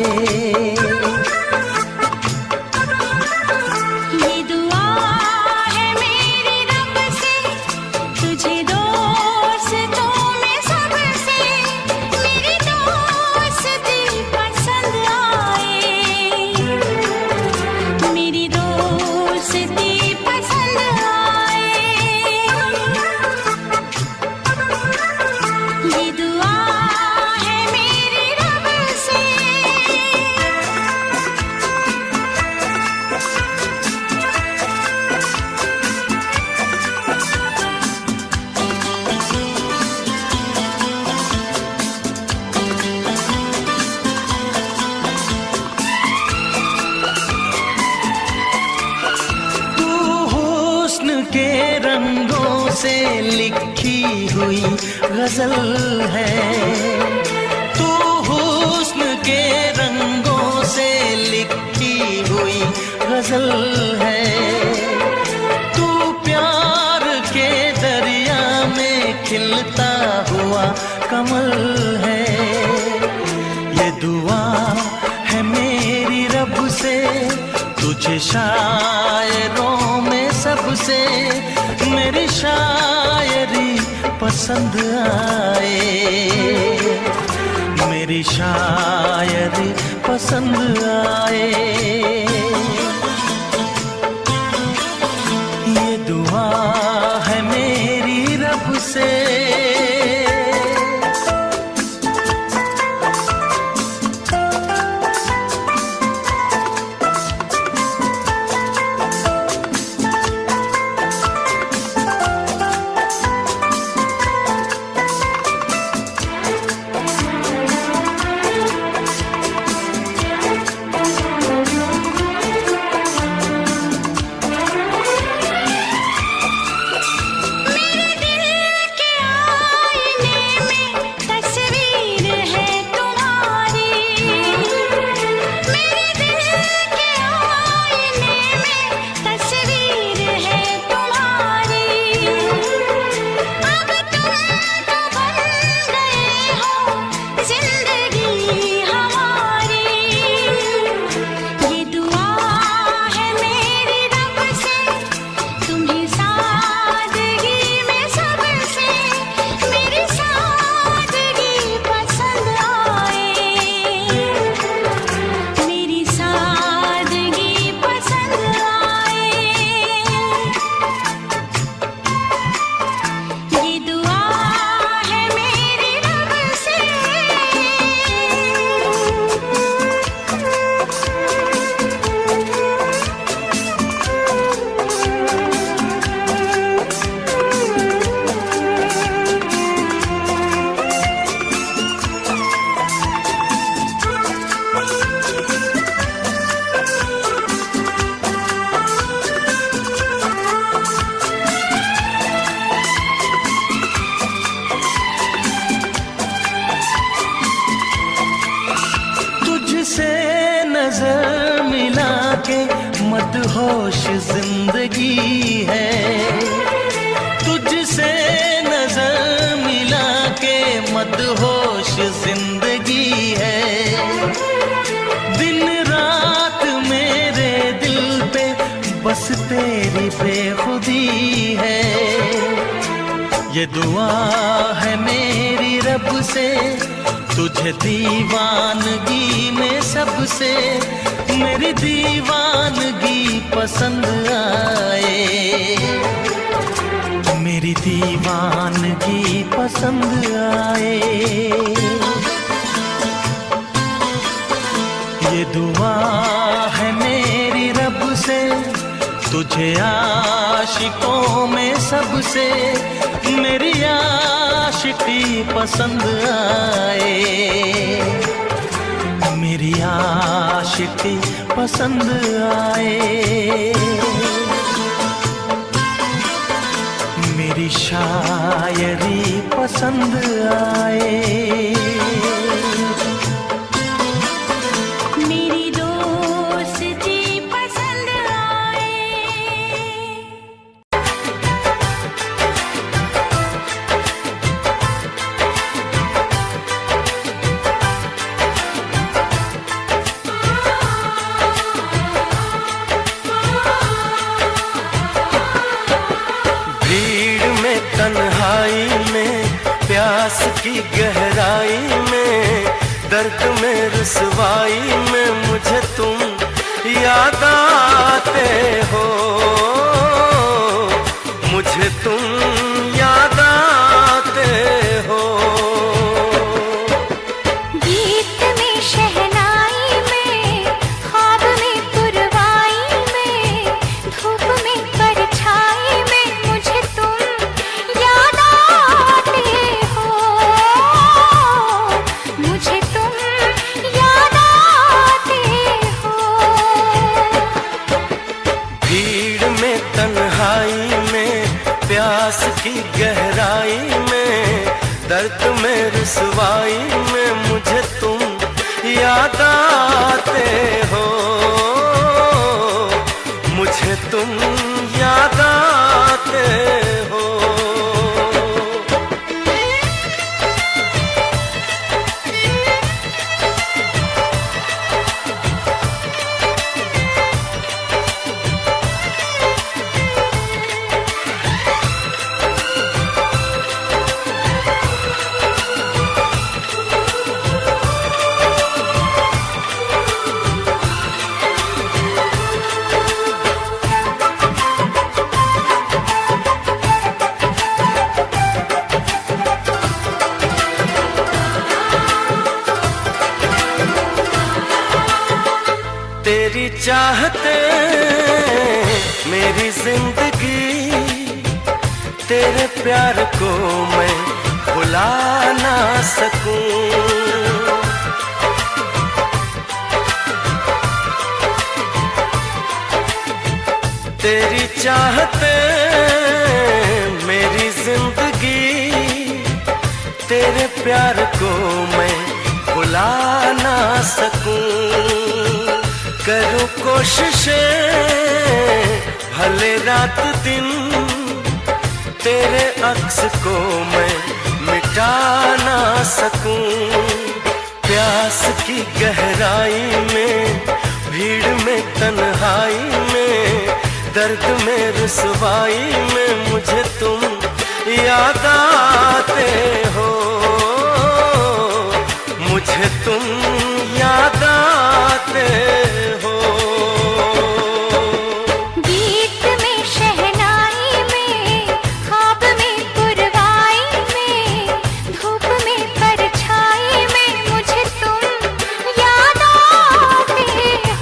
के रंगों से लिखी हुई गजल है, तू हुस्न के रंगों से लिखी हुई गजल है, तू प्यार के दरिया में खिलता हुआ कमल है। ये दुआ है मेरी रब से, तुझे शायरों में सबसे मेरी शायरी पसंद आए, मेरी शायरी पसंद आए। ये दुआ है मेरी रब से। नजर मिला के मदहोश जिंदगी है, तुझसे नजर मिला के मदहोश जिंदगी है। दिन रात मेरे दिल पे बस तेरी बेखुदी है। ये दुआ है मेरी रब से, तुझे दीवानगी में सबसे मेरी दीवानगी पसंद आए, मेरी दीवानगी पसंद आए। ये दुआ है मेरी रब से, तुझे आशिकों में सबसे मेरी आशिकी पसंद आए, मेरी आशिकी पसंद आए, मेरी शायरी पसंद आए, मेरी दोस्ती पसंद आए। भीड़ में तन्हाई में प्यास की गहराई में दर्द में रुसवाई में मुझे तुम याद आते हो, मुझे तुम याद आते हो। गीत में शहनाई में ख्वाब में पुरवाई में धूप में परछाई में मुझे तुम याद आते हो, मुझे तुम याद आते हो। भीड़ में तन्हाई में प्यास की गहराई में दर्द में रुसवाई में मुझे तुम याद आते हो, मुझे तुम याद आते हो। तेरी चाहते मेरी जिंदगी, तेरे प्यार को मैं भुला ना सकूं। तेरी चाहते मेरी जिंदगी, तेरे प्यार को मैं भुला ना सकूं। करूं कोशिशें भले रात दिन, तेरे अक्स को मैं मिटा ना सकूं। प्यास की गहराई में भीड़ में तन्हाई में दर्द में रुसवाई में मुझे तुम याद आते हो, मुझे तुम याद आते हो। गीत में शहनाई में ख्वाब में पुरवाई में धूप में परछाई में मुझे तुम याद आते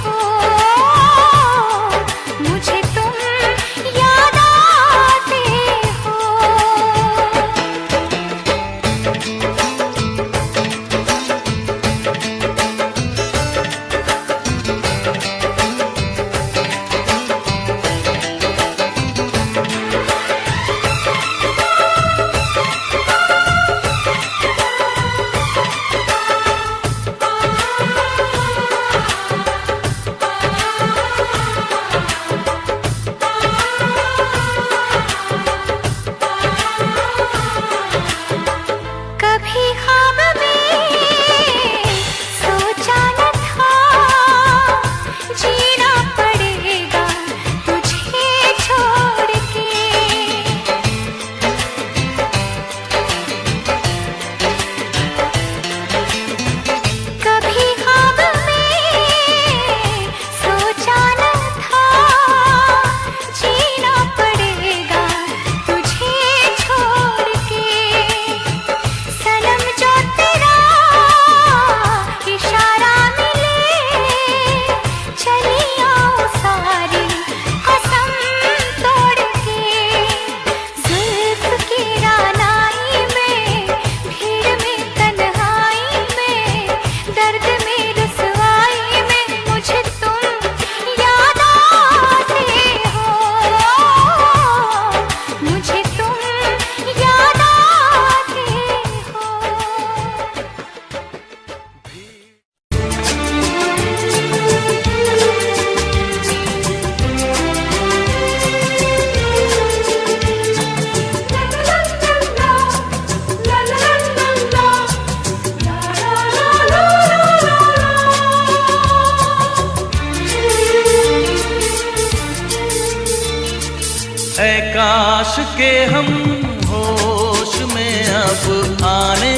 हो, मुझे तुम याद आते हो। के हम होश में अब आने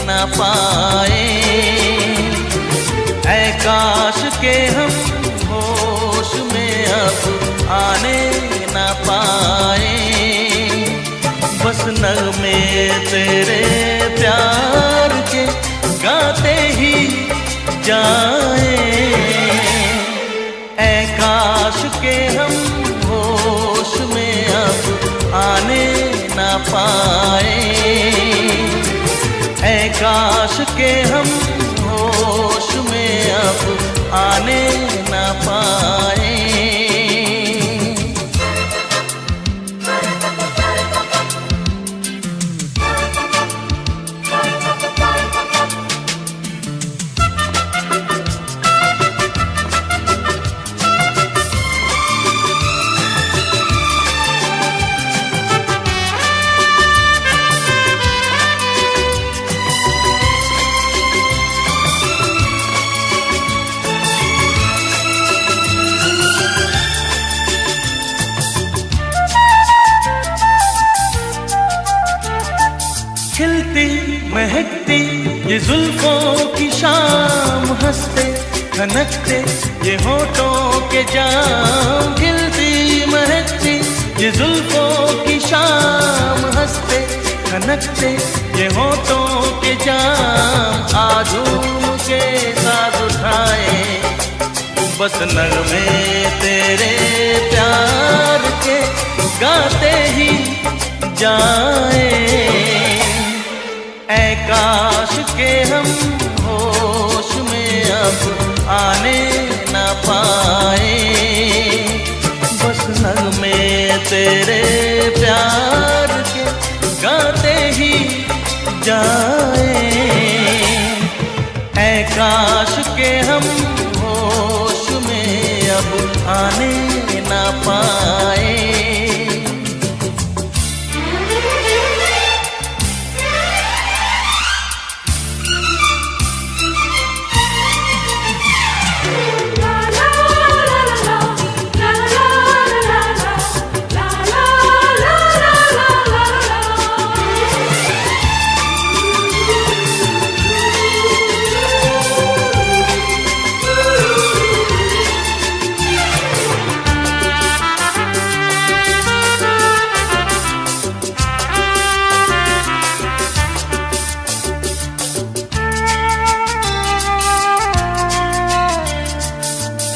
न पाए, ऐ काश के हम होश में अब आने न पाए। बस नगमे तेरे प्यार के गाते ही जाए, ऐ काश के हम होश में अब आने न पाए, ऐ काश के हम होश में अब आने न पाए। खिलती महकती ये जुल्फों की शाम, हंसते खनकते ये होठों के जाम। खिलती महकती ये जुल्फों की शाम, हंसते खनकते ये होठों के जाम। आजूम के साथ उठाए बस नगमे तेरे प्यार के गाते ही जाए, ऐ काश के हम होश में अब आने न पाए। बस नगमे तेरे प्यार के गाते ही जाए, ऐ काश के हम होश में अब आने न पाए।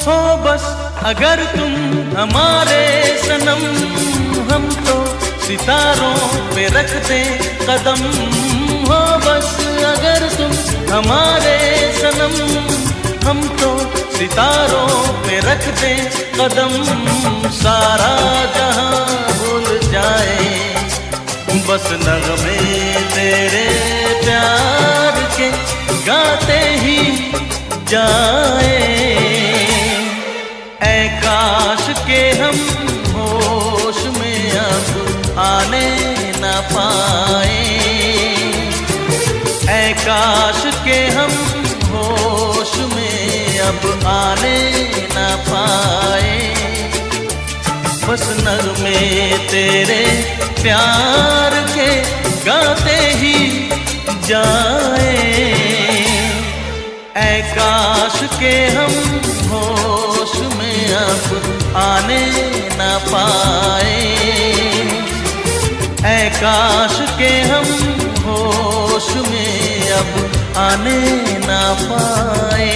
हो बस अगर तुम हमारे सनम, हम तो सितारों पे रख दें कदम। हो बस अगर तुम हमारे सनम, हम तो सितारों पे रख दें कदम। सारा जहां भूल जाए बस नगमे तेरे प्यार के गाते ही जाए, ऐ काश के हम होश में अब आने न पाए, ऐ काश के हम होश में अब आने न पाए। बस नगमे तेरे प्यार के गाते ही जाए, ऐ काश के हम होश में अब आने न पाए, ऐ काश के हम होश में अब आने न पाए।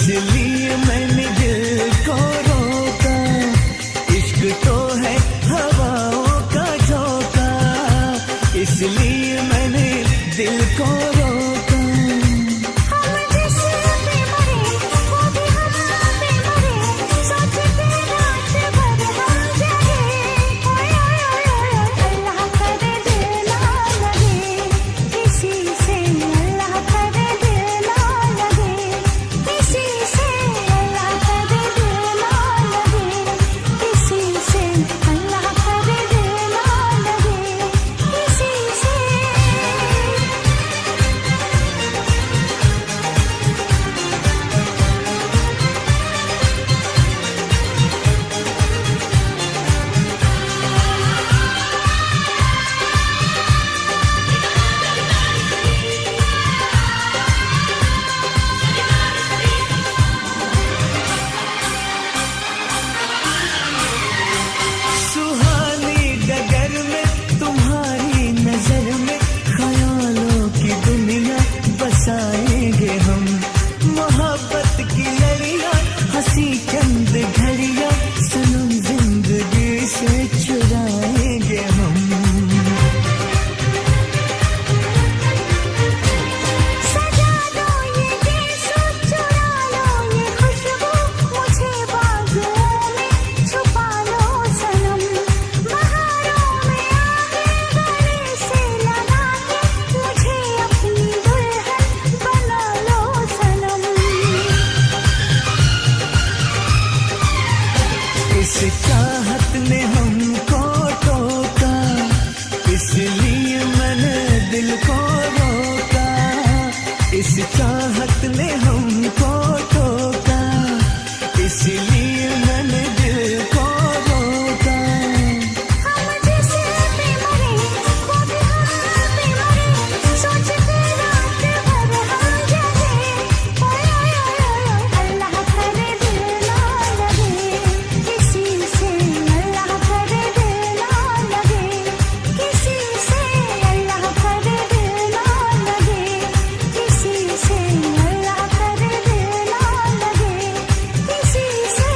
इसलिए मैंने दिल को रोका। इश्क तो है हवाओं का झोंका, इसलिए मैंने दिल को रोका। हम जिस पे मरे वो भी हम पे मरे, सोचते रात भर हम जगे। ओए ओए ओए ओए, अल्लाह करे दिल ना लगे किसी से, अल्लाह करे दिल ना लगे किसी से, अल्लाह करे दिल ना लगे किसी से, अल्लाह करे दिल ना लगे किसी से। सुहानी डगर में तुम्हारी नजर में ख्यालों की दुनिया बसाएंगे हम। मोहब्बत की लड़ियां हंसी चंद घड़ियां सनम जिंदगी से चुराएंगे हम। सजा दो ये गीत, चुरा लो ये खुशबू, मुझे बाजुओं में छुपा लो सनम। बहारों में आगे गले से लगा के मुझे अपनी दुल्हन बना लो सनम। इस चाहत ने हमको टोका, इसलिए मैंने दिल को रोका। इस चाहत ने हमको टोका, इसलिए मैंने दिल को रोका। हम जिस पे मरे वो भी हम पे मरे, सोचते रात भर हम जगे। ओए ओए ओए ओए, अल्लाह करे दिल ना लगे किसी से, अल्लाह करे दिल ना लगे किसी से, अल्लाह करे दिल ना लगे किसी से, अल्लाह करे दिल ना लगे किसी से।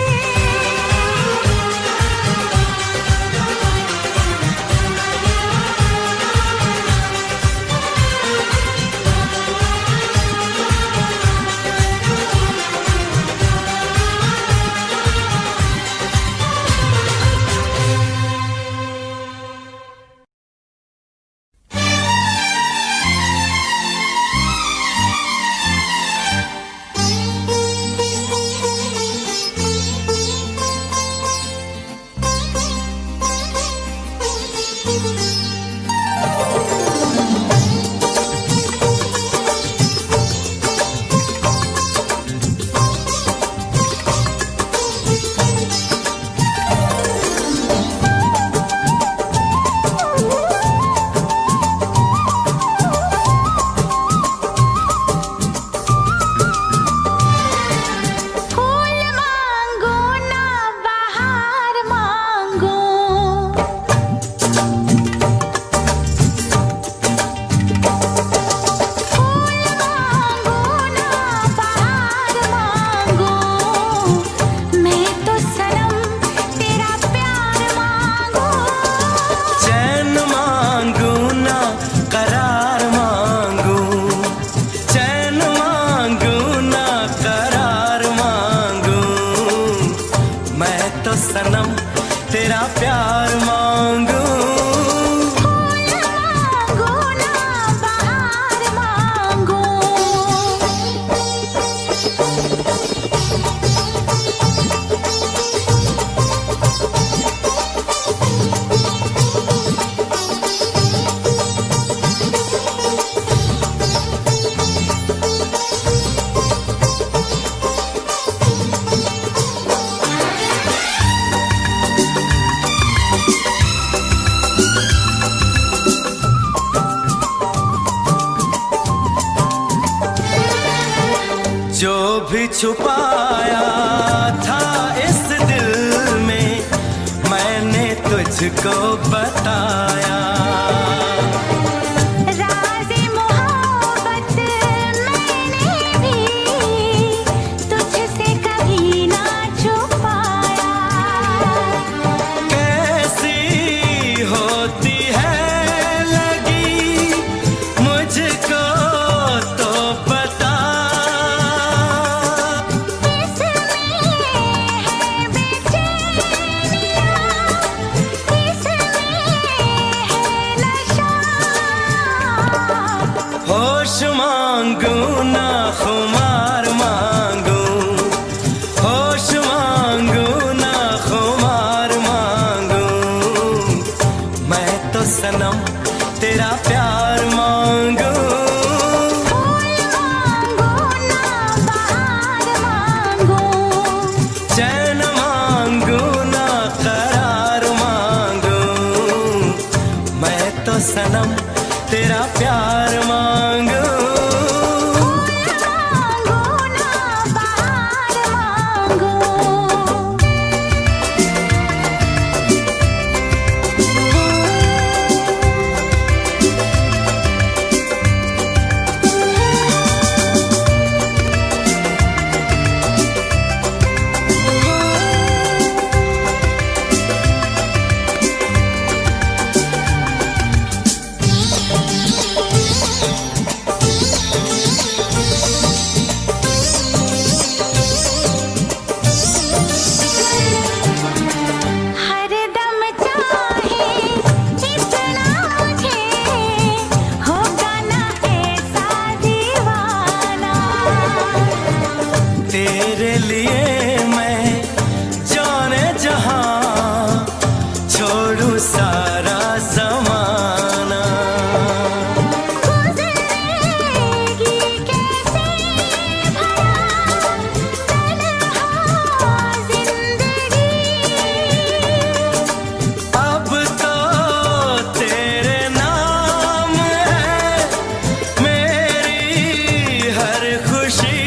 फूल मांगो ना बहार मांगो, फूल मांगो ना बहार मांगो, मैं तो सनम तेरा प्यार मांगो। चैन मांगू ना करार मांगू, चैन मांगू ना करार मांगू, मैं तो सनम तेरा प्यार मांगू। फूल मांगो ना बहार मांगो। जो भी छुपाया था इस दिल में मैंने तुझको बताया। राज़े मोहब्बत मैंने भी होश मांगू ना खुमार मांगू, होश मांगू ना खुमार मांगू, मैं तो सनम तेरा प्यार मांगू। चैन मांगू ना करार मांगू, मैं तो सनम तेरा प्यार मांगू। तेरे लिए मैं जाने जहां छोड़ू सारा ज़माना। अब तो तेरे नाम है मेरी हर खुशी।